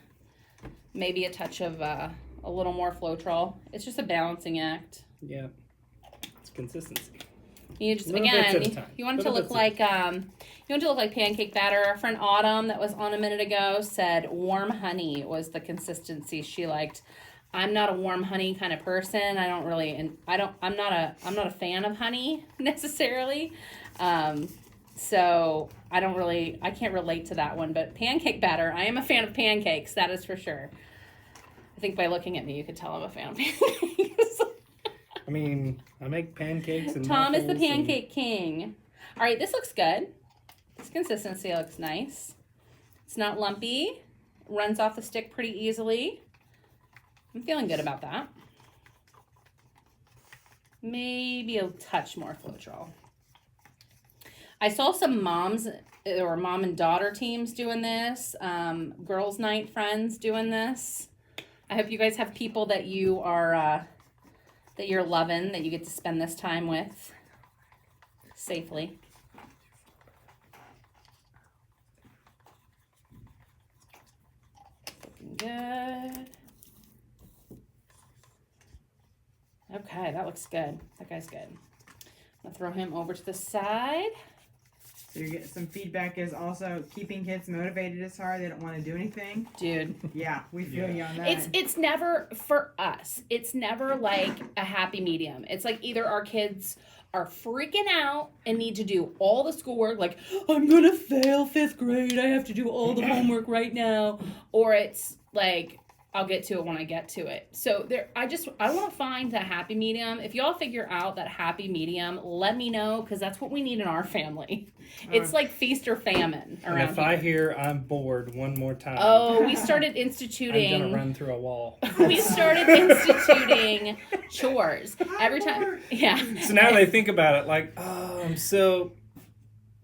Maybe a touch of a little more Floetrol. It's just a balancing act. Yeah. It's consistency. You just Little bits at a again, time. you want it to Little look bits at like pancake batter. Our friend Autumn that was on a minute ago said warm honey was the consistency she liked. I'm not a warm honey kind of person. I'm not a fan of honey necessarily. So I can't relate to that one, but pancake batter, I am a fan of pancakes, that is for sure. I think by looking at me, you could tell I'm a fan of pancakes. I mean, I make pancakes and Tom is the muffins pancake king. All right, this looks good. This consistency looks nice. It's not lumpy. Runs off the stick pretty easily. I'm feeling good about that. Maybe a touch more Floetrol. I saw some moms or mom and daughter teams doing this. Girls' night friends doing this. I hope you guys have people that you are that you're loving, that you get to spend this time with safely. Looking good. Okay, that looks good. That guy's good. I'm gonna throw him over to the side. So you're getting some feedback is also keeping kids motivated is hard. They don't want to do anything. Dude. Yeah, we feel you on that. It's never, for us, it's never like a happy medium. It's like either our kids are freaking out and need to do all the schoolwork, like, I'm going to fail 5th grade. I have to do all the homework right now. Or it's like, I'll get to it when I get to it. So I want to find that happy medium. If y'all figure out that happy medium, let me know, because that's what we need in our family. It's like feast or famine around And if I hear I'm bored one more time, we started instituting. I'm gonna run through a wall. We started instituting chores every time. Yeah. So now they think about it like, oh, I'm so.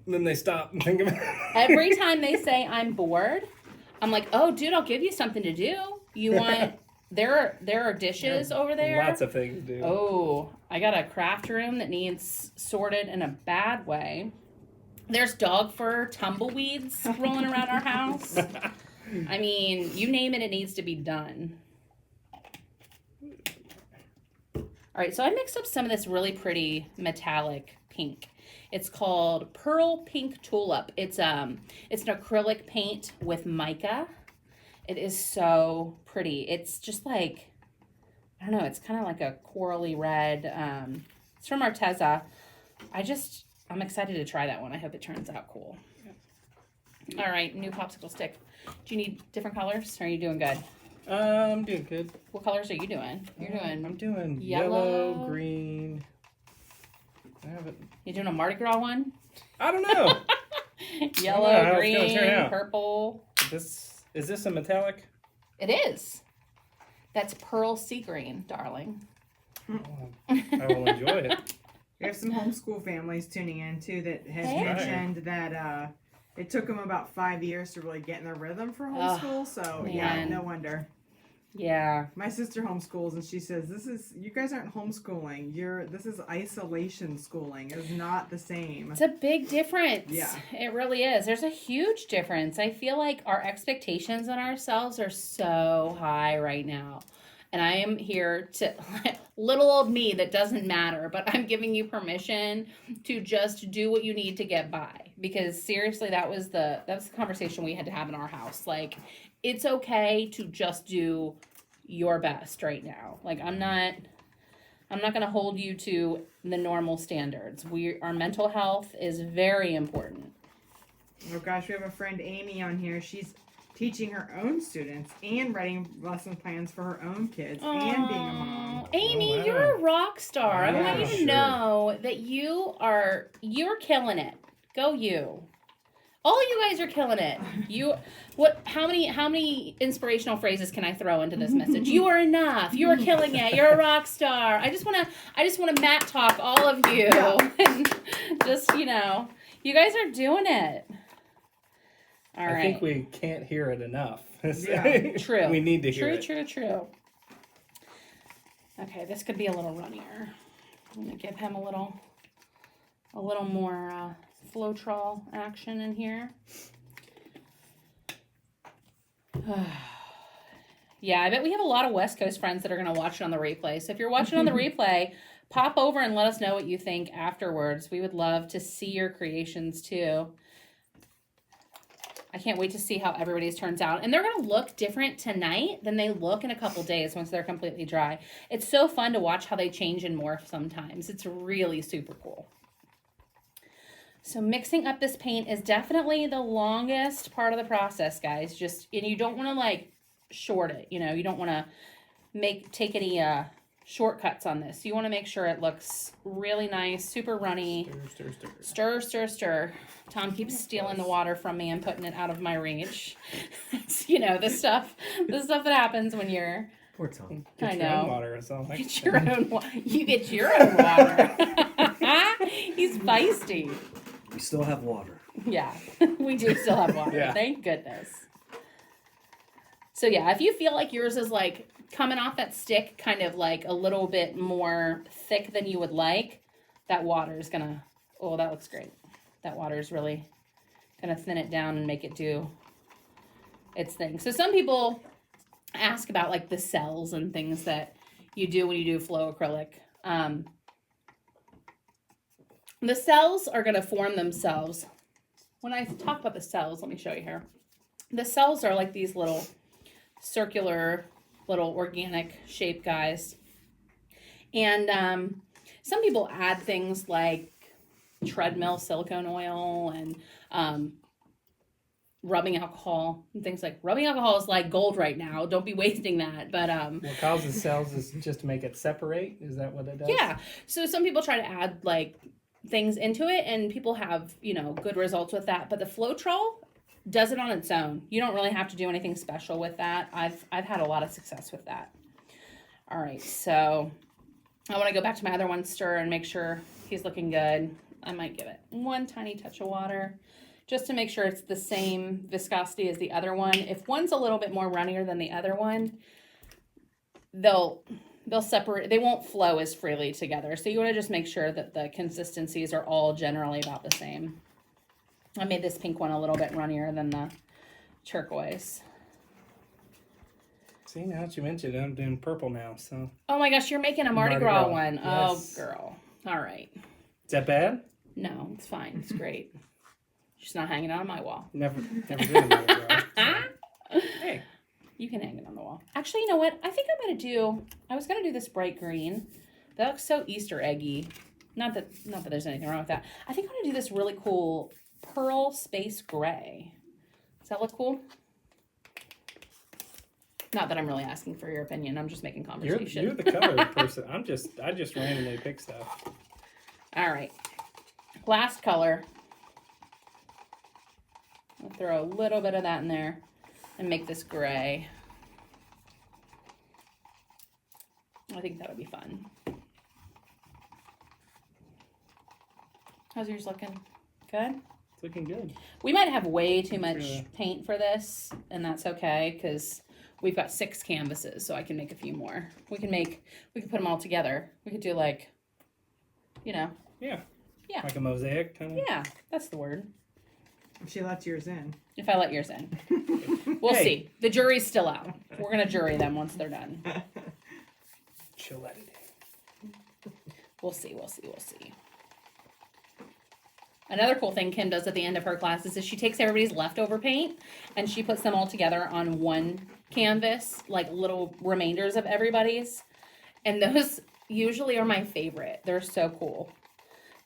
Then they stop and think about it. Every time they say I'm bored, I'm like, oh, dude, I'll give you something to do. You want? There are dishes over there. Lots of things to do. Oh, I got a craft room that needs sorted in a bad way. There's dog fur, tumbleweeds rolling around our house. I mean, you name it, it needs to be done. All right, so I mixed up some of this really pretty metallic pink. It's called Pearl Pink Tulip. It's an acrylic paint with mica. It is so pretty. It's just like, I don't know, it's kind of like a corally red. It's from Arteza. I'm excited to try that one. I hope it turns out cool. All right, new popsicle stick. Do you need different colors, or are you doing good? I'm doing good. What colors are you doing? I'm doing yellow, yellow, green. You doing a Mardi Gras one? I don't know. Yellow, I don't know how it's gonna turn green, out. purple. Is this a metallic? It is. That's pearl sea green, darling. I will enjoy it. We have some homeschool families tuning in too that has Hey. mentioned that it took them about 5 years to really get in the rhythm for homeschool. So yeah, man. no wonder. Yeah. My sister homeschools and she says you guys aren't homeschooling. This is isolation schooling. It's not the same. It's a big difference. Yeah. It really is. There's a huge difference. I feel like our expectations on ourselves are so high right now. And I am here to, little old me that doesn't matter, but I'm giving you permission to just do what you need to get by. Because seriously, that was the conversation we had to have in our house. Like, it's okay to just do your best right now. Like, I'm not going to hold you to the normal standards. Our mental health is very important. Oh gosh, we have a friend Amy on here. She's teaching her own students and writing lesson plans for her own kids and being a mom. Amy, Oh, wow. you're a rock star. I want you to sure. know that you're killing it. Go you. All you guys are killing it. How many inspirational phrases can I throw into this message? You are enough. You are killing it. You're a rock star. I just want to Matt talk all of you. And just, you guys are doing it. All right. I think we can't hear it enough. Yeah. True. We need to hear it. True. Okay, this could be a little runnier. I'm gonna give him a little more Floetrol action in here. Yeah, I bet we have a lot of West Coast friends that are gonna watch it on the replay. So if you're watching on the replay, pop over and let us know what you think afterwards. We would love to see your creations too. I can't wait to see how everybody's turns out. And they're going to look different tonight than they look in a couple days once they're completely dry. It's so fun to watch how they change and morph sometimes. It's really super cool. So mixing up this paint is definitely the longest part of the process, guys. And you don't want to like short it. You don't want to take any shortcuts on this. You want to make sure it looks really nice, super runny. Stir. Tom keeps stealing the water from me and putting it out of my reach. The stuff that happens when you're. Poor Tom. Get your own water or something. Get your own water. You get your own water. He's feisty. We still have water. Yeah, we do still have water. Yeah. Thank goodness. So yeah, if you feel like yours is like coming off that stick kind of like a little bit more thick than you would like, that water is gonna, that looks great. That water is really gonna thin it down and make it do its thing. So some people ask about like the cells and things that you do when you do flow acrylic. The cells are gonna form themselves. When I talk about the cells, let me show you here. The cells are like these little circular, little organic shape guys. And some people add things like treadmill silicone oil and rubbing alcohol and things like rubbing alcohol is like gold right now. Don't be wasting that. But what causes cells is just to make it separate. Is that what it does? yeah. So some people try to add like things into it, and people have good results with that. But the Floetrol does it on its own. You don't really have to do anything special with that. I've had a lot of success with that. All right, so I want to go back to my other one, stir, and make sure he's looking good. I might give it one tiny touch of water just to make sure it's the same viscosity as the other one. If one's a little bit more runnier than the other one, they'll separate. They won't flow as freely together. So you want to just make sure that the consistencies are all generally about the same. I made this pink one a little bit runnier than the turquoise. See, now that you mentioned it, I'm doing purple now, so. Oh my gosh, you're making a Mardi Gras one. Yes. Oh, girl. All right. Is that bad? No, it's fine. It's great. She's not hanging out on my wall. Never did a Mardi Gras. So. Hey. You can hang it on the wall. Actually, you know what? I think I was going to do this bright green. That looks so Easter eggy. Not that there's anything wrong with that. I think I'm going to do this really cool pearl space gray. Does that look cool? Not that I'm really asking for your opinion. I'm just making conversation. You're the color person. I just randomly pick stuff. All right. Last color. I'll throw a little bit of that in there and make this gray. I think that would be fun. How's yours looking? Good? It's looking good. We might have way too much paint for this, and that's okay, because we've got 6 canvases, so I can make a few more. We can put them all together. We could do like, Yeah. Yeah. Like a mosaic kind of. Yeah, that's the word. If she lets yours in. If I let yours in. We'll see. The jury's still out. We're going to jury them once they're done. She'll let it in. We'll see. Another cool thing Kim does at the end of her classes is she takes everybody's leftover paint and she puts them all together on one canvas, like little remainders of everybody's. And those usually are my favorite. They're so cool.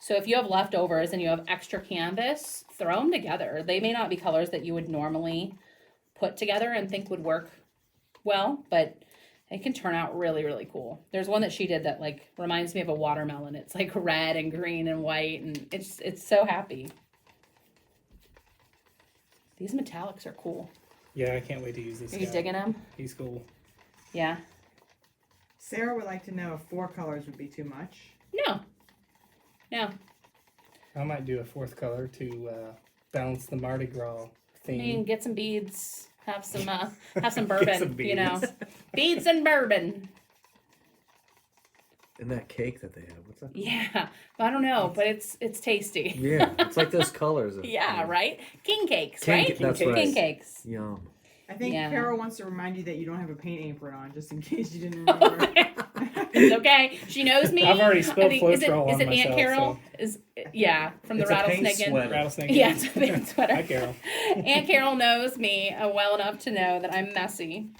So if you have leftovers and you have extra canvas, throw them together. They may not be colors that you would normally put together and think would work well, but it can turn out really, really cool. There's one that she did that like reminds me of a watermelon. It's like red and green and white, and it's so happy. These metallics are cool. Yeah, I can't wait to use this. Are you digging them? He's cool. Yeah. Sarah would like to know if 4 colors would be too much. No. I might do a 4th color to balance the Mardi Gras theme. You can get some beads. Have some bourbon. some You know, beads. beads and bourbon. And that cake that they have, what's that? Yeah, I don't know, but it's tasty. Yeah, it's like those colors. Yeah, right? King cakes, King- right? that's King right. cakes. Yum. I think Yeah. Carol wants to remind you that you don't have a paint apron on, just in case you didn't remember. It's okay. She knows me. I've already spilled I think- is it Floetrol on Aunt myself, Carol? Is from the It's a paint rattlesnake. sweater. Rattlesnake. Yeah, it's a paint sweater. Hi, Carol. Aunt Carol knows me well enough to know that I'm messy.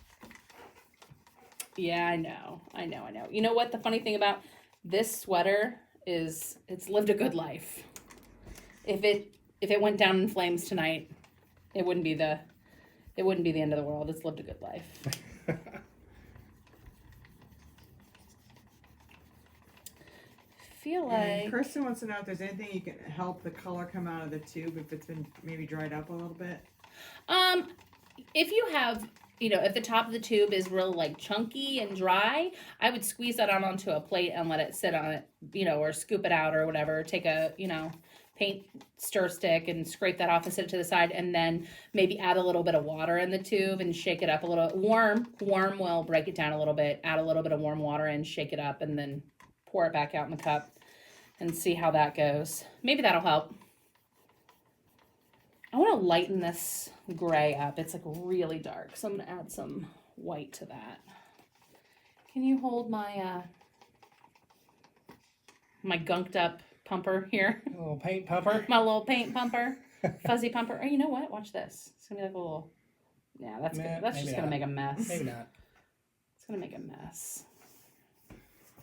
Yeah, I know. You know what the funny thing about this sweater is? It's lived a good life. If it went down in flames tonight, it wouldn't be the end of the world. It's lived a good life. Feel And like Kirsten wants to know if there's anything you can help the color come out of the tube if it's been maybe dried up a little bit. if you have, if the top of the tube is real like chunky and dry, I would squeeze that out onto a plate and let it sit on it, or scoop it out or whatever. Take a, paint stir stick and scrape that off and set it to the side, and then maybe add a little bit of water in the tube and shake it up a little. Warm will break it down a little bit. Add a little bit of warm water and shake it up, and then pour it back out in the cup and see how that goes. Maybe that'll help. I want to lighten this gray up. It's like really dark, so I'm going to add some white to that. Can you hold my my gunked up pumper here? A little paint pumper. My little paint pumper, fuzzy pumper. Oh, you know what? Watch this. It's gonna be like a little. Yeah, that's good. That's just gonna make a mess. Maybe not. It's gonna make a mess.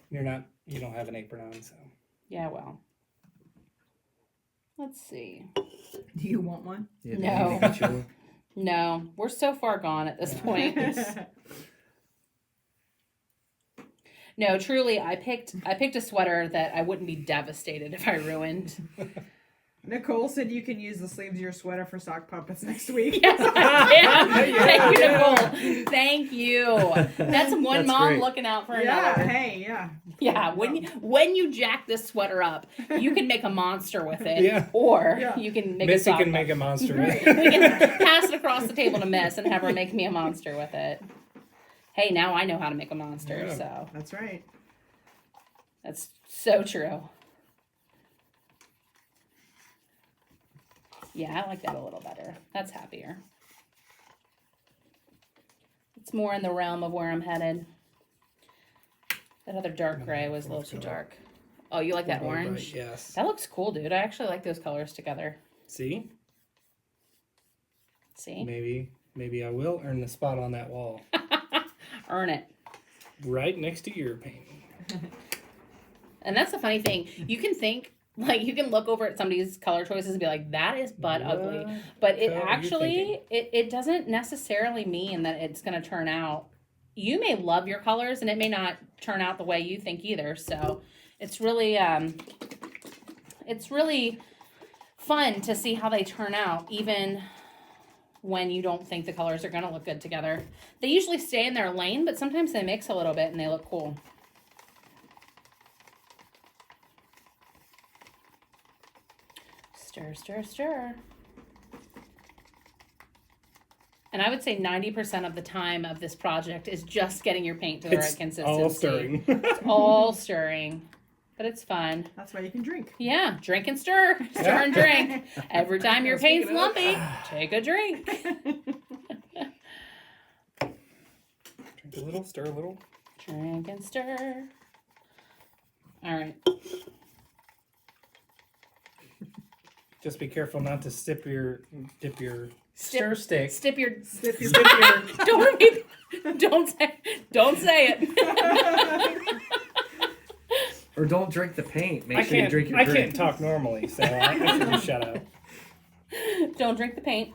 You're not you don't have an apron on, so. Yeah, well. Let's see. Do you want one? Yeah, No. do you need one? No, we're so far gone at this point. No, truly, I picked a sweater that I wouldn't be devastated if I ruined. Nicole said you can use the sleeves of your sweater for sock puppets next week. Yes, I can. Thank you, Nicole. Thank you. That's one That's mom great. looking out for Yeah, another. hey, yeah. Yeah, when you jack this sweater up, you can make a monster with it, Yeah. or Yeah. you can make Missy a sock can make a monster with We it. can pass it across the table to Miss and have her make me a monster with it. Hey, now I know how to make a monster, Yeah. so That's right. that's so true. Yeah, I like that a little better. That's happier. It's more in the realm of where I'm headed. That other dark gray was a little too dark. Oh, you like that orange? Yes. That looks cool, dude. I actually like those colors together. See? See? Maybe I will earn the spot on that wall. Earn it. Right next to your painting. And that's the funny thing. You can think, like, you can look over at somebody's color choices and be like, that is butt ugly. But it What are you actually, it doesn't necessarily mean that it's going to turn out. You may love your colors and it may not turn out the way you think either. So it's really fun to see how they turn out, even when you don't think the colors are going to look good together. They usually stay in their lane, but sometimes they mix a little bit and they look cool. Stir, stir, stir. And I would say 90% of the time of this project is just getting your paint to the right consistency. All stirring. It's all stirring. But it's fun. That's why you can drink. Yeah, drink and stir. Stir and drink. Every time your paint's lumpy, take a drink. Drink a little, stir a little. Drink and stir. All right. Just be careful not to dip your stir stick. Stip your. Dip your Don't say it. Or don't drink the paint. Make sure you drink your I drink. can't talk normally, so I should just shut up. Don't drink the paint.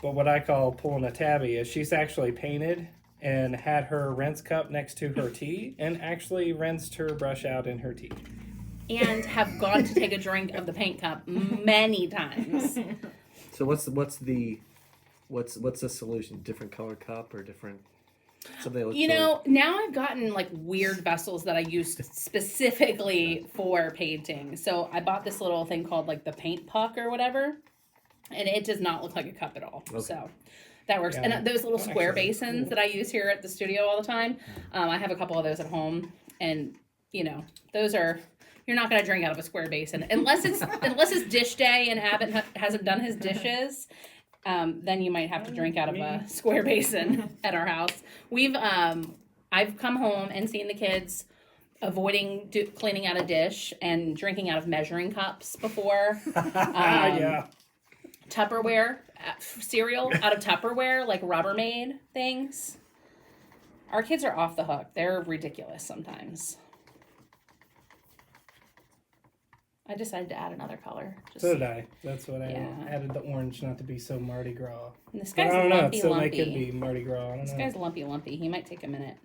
But what I call pulling a tabby is she's actually painted and had her rinse cup next to her tea and actually rinsed her brush out in her tea. And have gone to take a drink of the paint cup many times. So what's the solution? Different color cup or different something that looks You know, now I've gotten like weird vessels that I use specifically for painting. So I bought this little thing called like the paint puck or whatever, and it does not look like a cup at all. Okay. So that works. Yeah. And those little square Actually, basins that I use here at the studio all the time, I have a couple of those at home, and you know, those are. You're not gonna drink out of a square basin unless it's dish day and Abbott hasn't done his dishes. Then you might have to drink out of a square basin at our house. I've come home and seen the kids avoiding cleaning out a dish and drinking out of measuring cups before. Yeah. Tupperware cereal out of Tupperware, like Rubbermaid things. Our kids are off the hook. They're ridiculous sometimes. I decided to add another color. So did I. That's what Yeah. I added the orange, not to be so Mardi Gras. And this But guy's I don't know. lumpy, It still lumpy. may could be Mardi Gras. I don't This know. guy's lumpy. He might take a minute.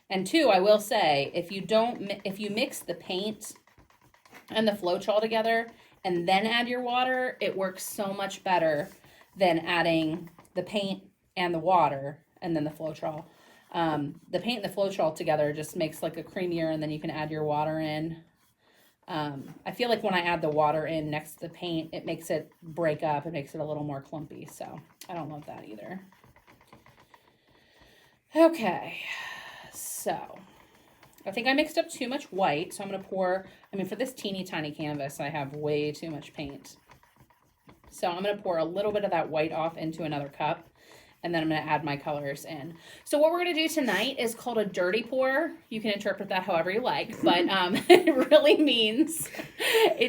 And two, I will say, if you mix the paint and the Floetrol together and then add your water, it works so much better than adding the paint and the water and then the Floetrol. The paint and the Floetrol together just makes like a creamier, and then you can add your water in. I feel like when I add the water in next to the paint, it makes it break up. It makes it a little more clumpy. So I don't love that either. Okay. So I think I mixed up too much white. So I'm going to pour, for this teeny tiny canvas, I have way too much paint. So I'm going to pour a little bit of that white off into another cup. And then I'm going to add my colors in. So what we're going to do tonight is called a dirty pour. You can interpret that however you like, but it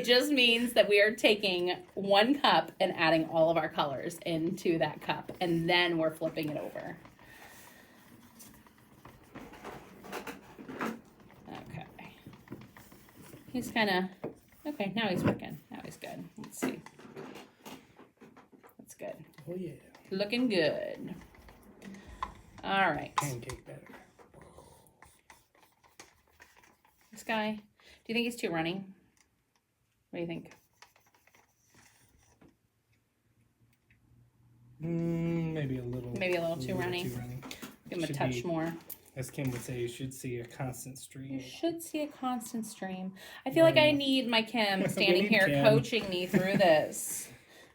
just means that we are taking 1 cup and adding all of our colors into that cup, and then we're flipping it over. He's kind of, okay, now he's working. Now he's good. Let's see. That's good. Oh, yeah. Looking good. All right. Pancake better. This guy, do you think he's too runny? What do you think? Maybe a little. Maybe a little too runny. Give him a Should touch be- more. As Kim would say, you should see a constant You stream. should see a constant stream. I feel like I need my Kim standing need here Kim. coaching me through this.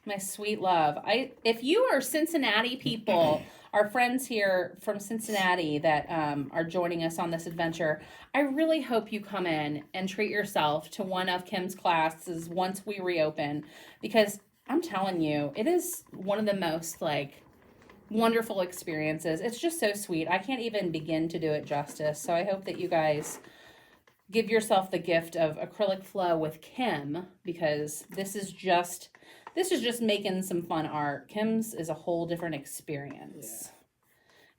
My sweet love. If you are Cincinnati people, our friends here from Cincinnati that are joining us on this adventure, I really hope you come in and treat yourself to one of Kim's classes once we reopen, because I'm telling you, it is one of the most wonderful experiences. It's just so sweet. I can't even begin to do it justice. So I hope that you guys give yourself the gift of acrylic flow with Kim, because this is just making some fun art. Kim's is a whole different experience.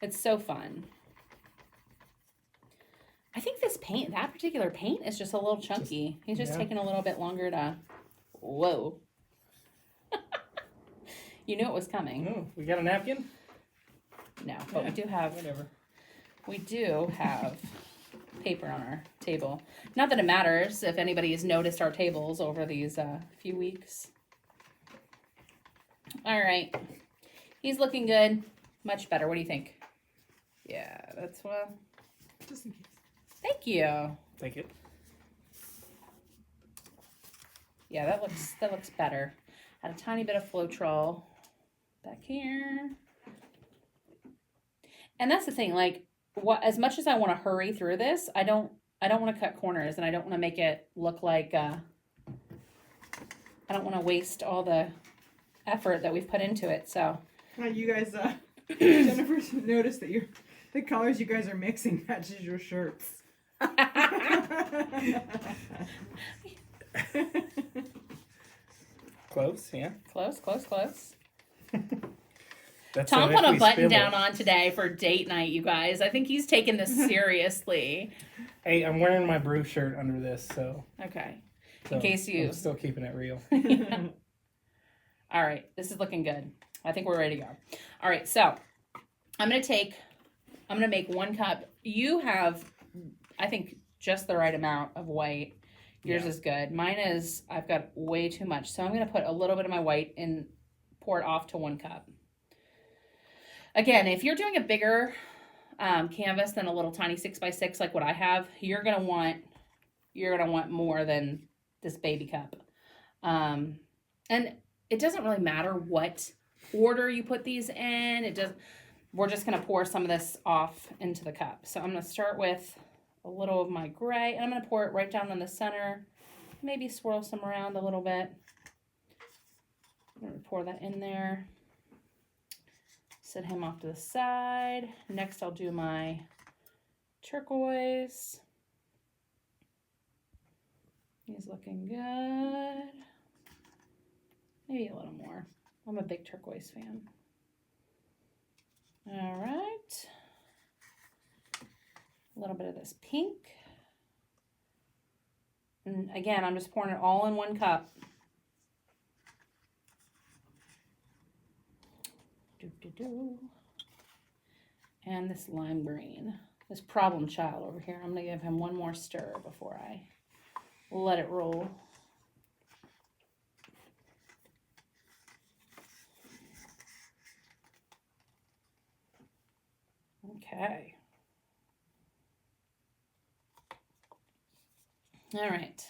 Yeah. It's so fun. I think that particular paint is just a little chunky. He's just taking a little bit longer to, whoa. You knew it was coming. Oh, we got a napkin? No, but we do have paper on our table. Not that it matters if anybody has noticed our tables over these few weeks. All right. He's looking good. Much better. What do you think? Yeah, that's well. Just in case. Thank you. Thank you. Yeah, that looks better. Had a tiny bit of Floetrol back here. And that's the thing, as much as I want to hurry through this, I don't want to cut corners, and I don't want to make it look like I don't want to waste all the effort that we've put into it. So You guys, Jennifer noticed that the colors you guys are mixing matches your shirts. Close, yeah. Close. That's Tom if put a we button spibble. down on today for date night, you guys. I think he's taking this seriously. Hey, I'm wearing my brew shirt under this, so. Okay. so In case you. I'm still keeping it real. All right. This is looking good. I think we're ready to go. All right. So I'm going to make 1 cup. You have, I think, just the right amount of white. Yours is good. Mine is, I've got way too much. So I'm going to put a little bit of my white and pour it off to 1 cup. Again, if you're doing a bigger canvas than a little tiny 6x6 like what I have, you're gonna want more than this baby cup. And it doesn't really matter what order you put these in. We're just gonna pour some of this off into the cup. So I'm gonna start with a little of my gray, and I'm gonna pour it right down in the center. Maybe swirl some around a little bit. I'm gonna pour that in there. Set him off to the side. Next, I'll do my turquoise. He's looking good. Maybe a little more. I'm a big turquoise fan. All right. A little bit of this pink. And again, I'm just pouring it all in 1 cup. And this lime green, this problem child over here. I'm going to give him 1 more stir before I let it roll. Okay. All right.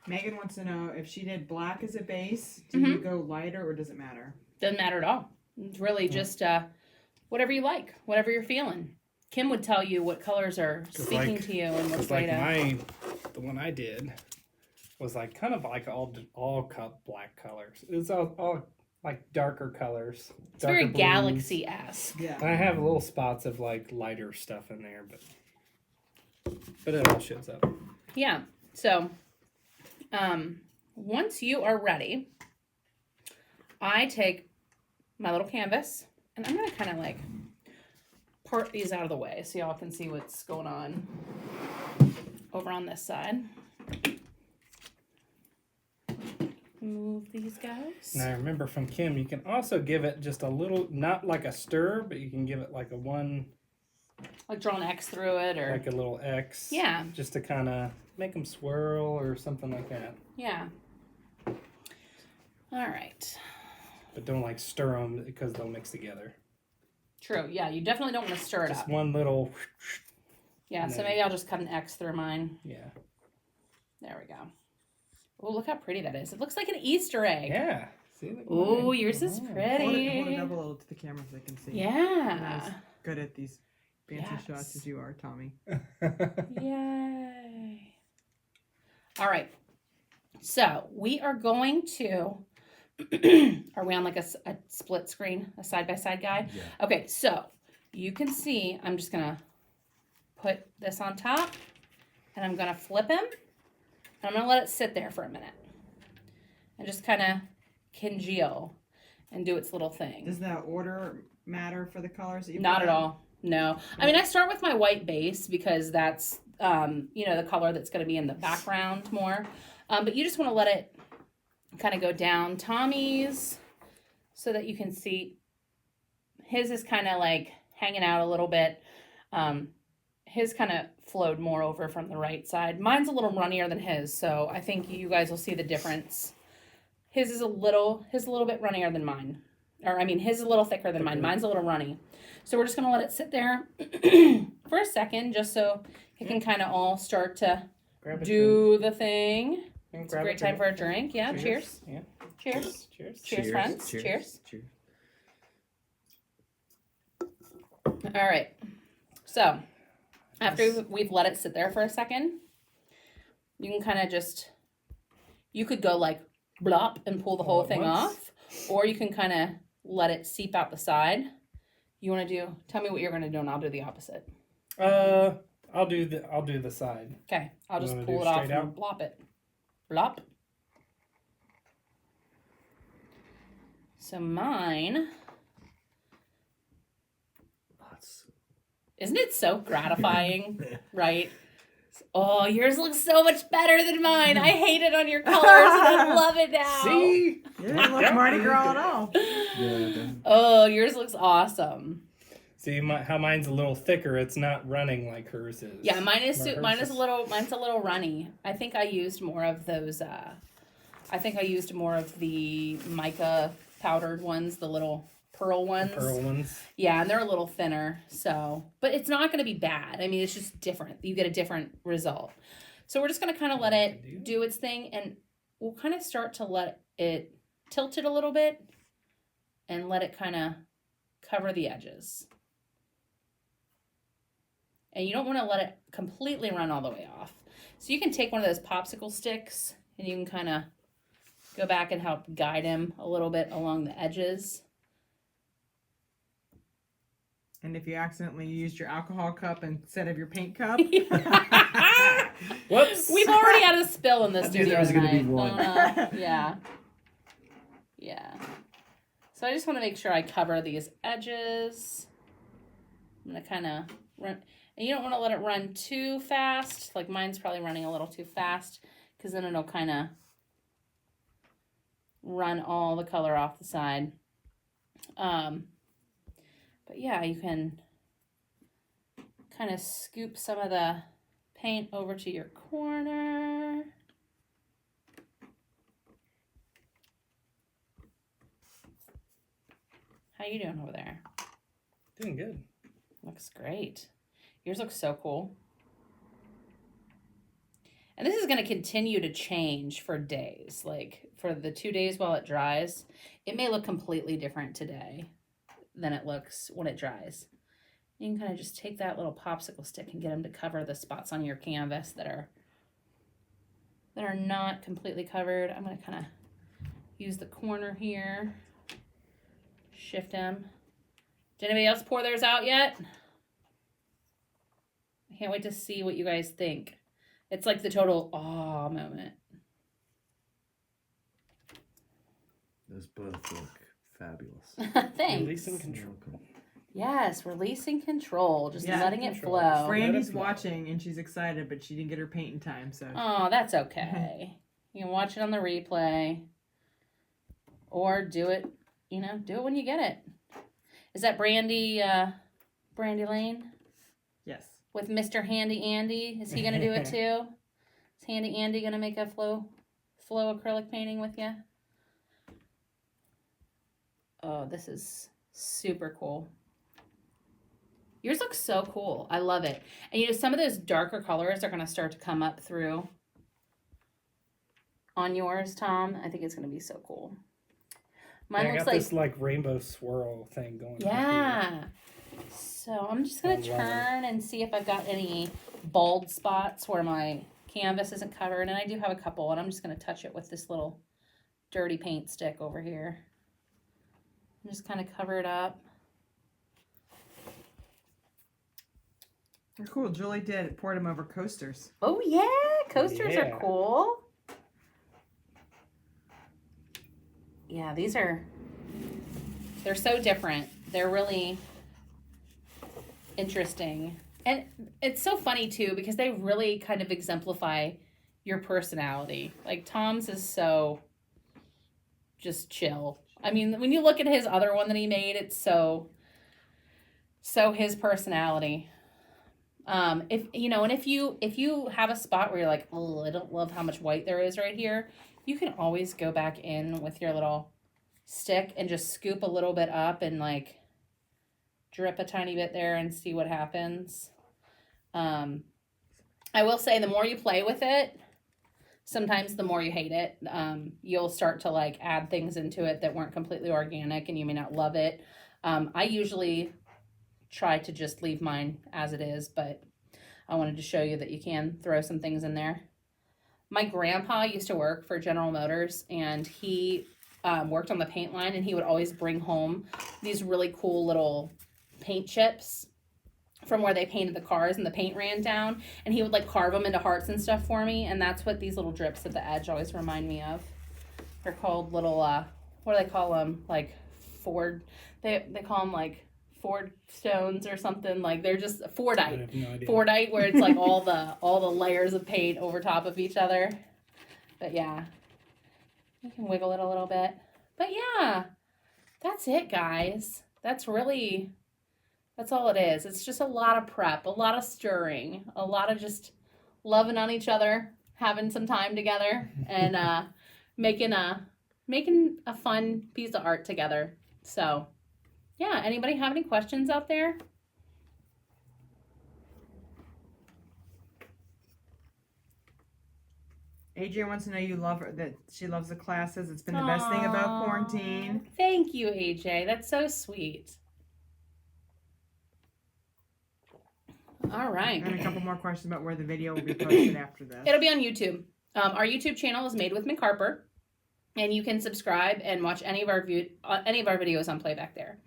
Megan wants to know if she did black as a base, do you go lighter or does it matter? Doesn't matter at all. It's really just whatever you like, whatever you're feeling. Kim would tell you what colors are speaking to you and what's laid out. The one I did was kind of all cup black colors. It was all darker colors. It's very galaxy-esque. Yeah. And I have little spots of lighter stuff in there, but it all shows up. Yeah. So, once you are ready, I take my little canvas, and I'm going to kind of part these out of the way so y'all can see what's going on over on this side. move these guys. And I remember from Kim, you can also give it just a little, not like a stir, but you can give it like a one, Like draw an X through it, or like a little X. yeah, Just to kind of make them swirl or something like that. yeah. All right. But don't like stir them because they'll mix together. True. Yeah, you definitely don't want to stir it Just up. one little. Yeah, so No. maybe I'll just cut an X through mine. Yeah. There we go. Oh, look how pretty that is. It looks like an Easter egg. Yeah. See, look at Oh, that. yours is Oh. pretty. Hold it up a little to the camera so they can see. Yeah. As good at these fancy Yes. shots as you are, Tommy. Yay. All right. So we are going to, are we on like a split screen, a side-by-side guide? Yeah. Okay, so you can see, I'm just going to put this on top and I'm going to flip him. And I'm going to let it sit there for a minute and just kind of congeal and do its little thing. Does that order matter for the colors that you Not put at in? all. No. I mean, I start with my white base because that's, the color that's going to be in the background more. But you just want to let it kind of go down. Tommy's, so that you can see, his is kind of like hanging out a little bit. His kind of flowed more over from the right side. Mine's a little runnier than his, so I think you guys will see the difference. His is a little bit runnier than mine. Or, I mean, his is a little thicker than mine. Mine's a little runny. So we're just going to let it sit there for a second just so it can kind of all start to Grab a do the thing. drink. It's a great time for a drink. Yeah, cheers. Yeah. Cheers. Cheers. Cheers, friends. Cheers. Cheers. All right. So, after we've let it sit there for a second, you can kind of just, you could go like blop and pull the whole All at thing once. off, or you can kind of let it seep out the side. You want to do, tell me what you're going to do and I'll do the opposite. I'll do the side. Okay. I'll You just wanna pull do it off straight and blop it. Blop. So mine, isn't it so gratifying, right? Oh, yours looks so much better than mine. I hate it on your colors and I love it now. See? You didn't look Mardi Gras at all. Yeah. Oh, yours looks awesome. See how mine's a little thicker. It's not running like hers is. Yeah, mine's Hers a little runny. I think I used more of those. I think I used more of the mica powdered ones, the little pearl ones. pearl ones. Yeah, and they're a little thinner. So, but it's not going to be bad. I mean, it's just different. You get a different result. So we're just going to kind of let it do its thing, and we'll kind of start to let it tilt it a little bit, and let it kind of cover the edges. And you don't want to let it completely run all the way off. So you can take one of those popsicle sticks and you can kind of go back and help guide him a little bit along the edges. And if you accidentally used your alcohol cup instead of your paint cup, Whoops. We've already had a spill in the I knew studio there was gonna be tonight. one. Yeah. Yeah. So I just want to make sure I cover these edges. I'm going to kind of run. And you don't want to let it run too fast. Like mine's probably running a little too fast because then it'll kind of run all the color off the side. But yeah, you can kind of scoop some of the paint over to your corner. How you doing over there? Doing good. Looks great. Yours looks so cool. And this is going to continue to change for days. Like for the 2 days while it dries, it may look completely different today than it looks when it dries. You can kind of just take that little popsicle stick and get them to cover the spots on your canvas that are not completely covered. I'm going to kind of use the corner here. Shift them. Did anybody else pour theirs out yet? I can't wait to see what you guys think. It's like the total awe moment. Those both look fabulous. Thanks. Releasing control. Yes, releasing control. Just Yeah, letting it control. flow. Brandy's watching and she's excited, but she didn't get her paint in time. So Oh, that's okay. You can watch it on the replay. or do it, do it when you get it. Is that Brandy Lane Yes. with Mr. Handy Andy? Is he going to do it too? Is Handy Andy going to make a flow acrylic painting with you? Oh, this is super cool. Yours looks so cool. I love it. And some of those darker colors are going to start to come up through on yours, Tom. I think it's going to be so cool. Mine I looks got like this like rainbow swirl thing going on yeah. So I'm just going to turn and see if I've got any bald spots where my canvas isn't covered. And I do have a couple, and I'm just going to touch it with this little dirty paint stick over here. And just kind of cover it up. They're cool. Julie poured them over coasters. Oh yeah, coasters are cool. Yeah, they're so different. They're really interesting. And it's so funny too, because they really kind of exemplify your personality. Like Tom's is so just chill. I mean, when you look at his other one that he made, it's so his personality. If you have a spot where you're like, oh, I don't love how much white there is right here, you can always go back in with your little stick and just scoop a little bit up and like drip a tiny bit there and see what happens. I will say the more you play with it, sometimes the more you hate it. You'll start to like add things into it that weren't completely organic and you may not love it. I usually try to just leave mine as it is, but I wanted to show you that you can throw some things in there. My grandpa used to work for General Motors, and he worked on the paint line, and he would always bring home these really cool little paint chips from where they painted the cars and the paint ran down, and he would like carve them into hearts and stuff for me, and that's what these little drips at the edge always remind me of. They're called little what do they call them? Like Ford, they call them like Ford stones or something. Like they're just Fordite. I have no idea. Fordite, where it's like all the layers of paint over top of each other. But yeah, you can wiggle it a little bit. But yeah, that's it, guys. That's all it is. It's just a lot of prep, a lot of stirring, a lot of just loving on each other, having some time together, and making a fun piece of art together. So yeah, anybody have any questions out there? Adrian wants to know you love her, that she loves the classes. It's been the best thing about quarantine. Thank you, AJ. That's so sweet. All right. And a couple more questions about where the video will be posted after this. It'll be on YouTube. Our YouTube channel is Made with McHarper, and you can subscribe and watch any of our videos on playback there.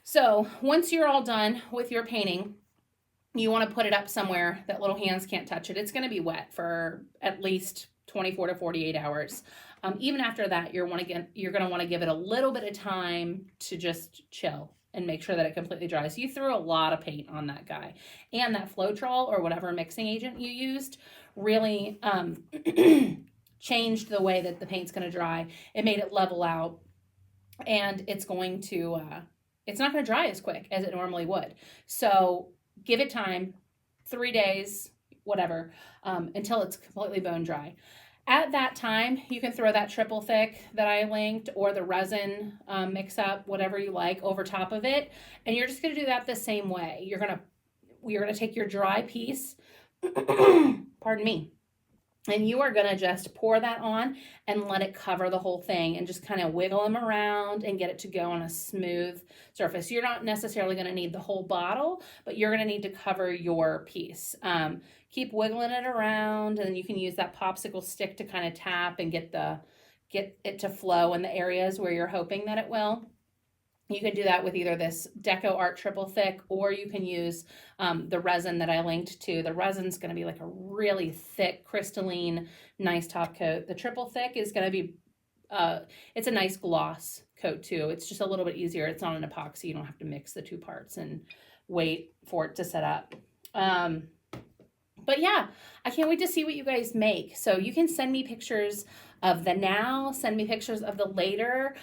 So once you're all done with your painting, you want to put it up somewhere that little hands can't touch it. It's going to be wet for at least 24 to 48 hours. Even after that, you're going to want to give it a little bit of time to just chill and make sure that it completely dries. You threw a lot of paint on that guy, and that Floetrol or whatever mixing agent you used really changed the way that the paint's going to dry. It made it level out, and it's going to it's not going to dry as quick as it normally would. So give it time, 3 days, whatever, until it's completely bone dry. At that time, you can throw that triple thick that I linked or the resin mix up, whatever you like, over top of it. And you're just going to do that the same way. You're going to take your dry piece, pardon me, and you are going to just pour that on and let it cover the whole thing and just kind of wiggle them around and get it to go on a smooth surface. You're not necessarily going to need the whole bottle, but you're going to need to cover your piece. Keep wiggling it around, and then you can use that popsicle stick to kind of tap and get it to flow in the areas where you're hoping that it will. You can do that with either this Deco Art Triple Thick, or you can use the resin that I linked to. The resin's going to be like a really thick, crystalline, nice top coat. The Triple Thick is going to be, it's a nice gloss coat too. It's just a little bit easier. It's not an epoxy. You don't have to mix the two parts and wait for it to set up. But yeah, I can't wait to see what you guys make. So you can send me pictures of the now, send me pictures of the later.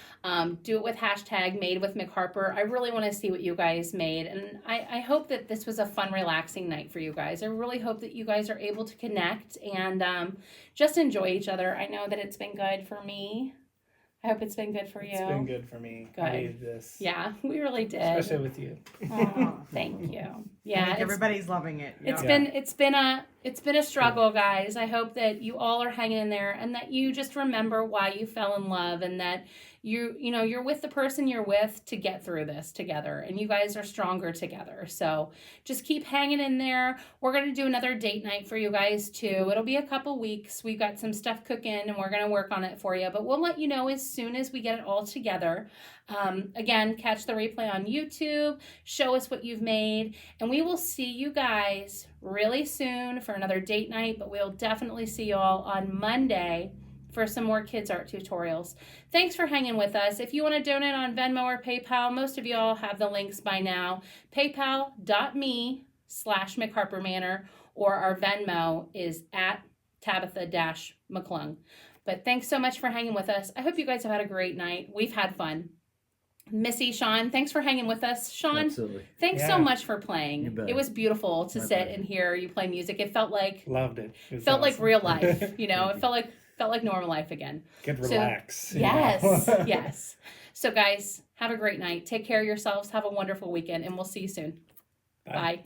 Do it with hashtag madewithmcharper. I really want to see what you guys made. And I hope that this was a fun, relaxing night for you guys. I really hope that you guys are able to connect and just enjoy each other. I know that it's been good for me. I hope it's been good for you. It's been good for me. Good. I needed this. Yeah, we really did. Especially with you. Oh, thank you. Yeah, everybody's loving it. It's Yeah. it's been a struggle, guys. I hope that you all are hanging in there and that you just remember why you fell in love and that you're with the person you're with to get through this together, and you guys are stronger together. So just keep hanging in there. We're going to do another date night for you guys too. It'll be a couple weeks. We've got some stuff cooking and we're going to work on it for you, but we'll let you know as soon as we get it all together. Again, catch the replay on YouTube, show us what you've made, and we will see you guys really soon for another date night, but we'll definitely see you all on Monday for some more kids art tutorials. Thanks for hanging with us. If you want to donate on Venmo or PayPal, most of you all have the links by now. PayPal.me/McHarperManor, or our Venmo is at Tabitha-McClung. But thanks so much for hanging with us. I hope you guys have had a great night. We've had fun. Missy, Shawn, thanks for hanging with us. Shawn, Absolutely. thanks so much for playing. You bet. It was beautiful to My sit pleasure. and hear you play music. It felt like Loved it. It was felt like awesome. real life, you know. It felt like normal life again. Could So, relax. you Yes, know? yes. So guys, have a great night. Take care of yourselves. Have a wonderful weekend, and we'll see you soon. Bye. Bye.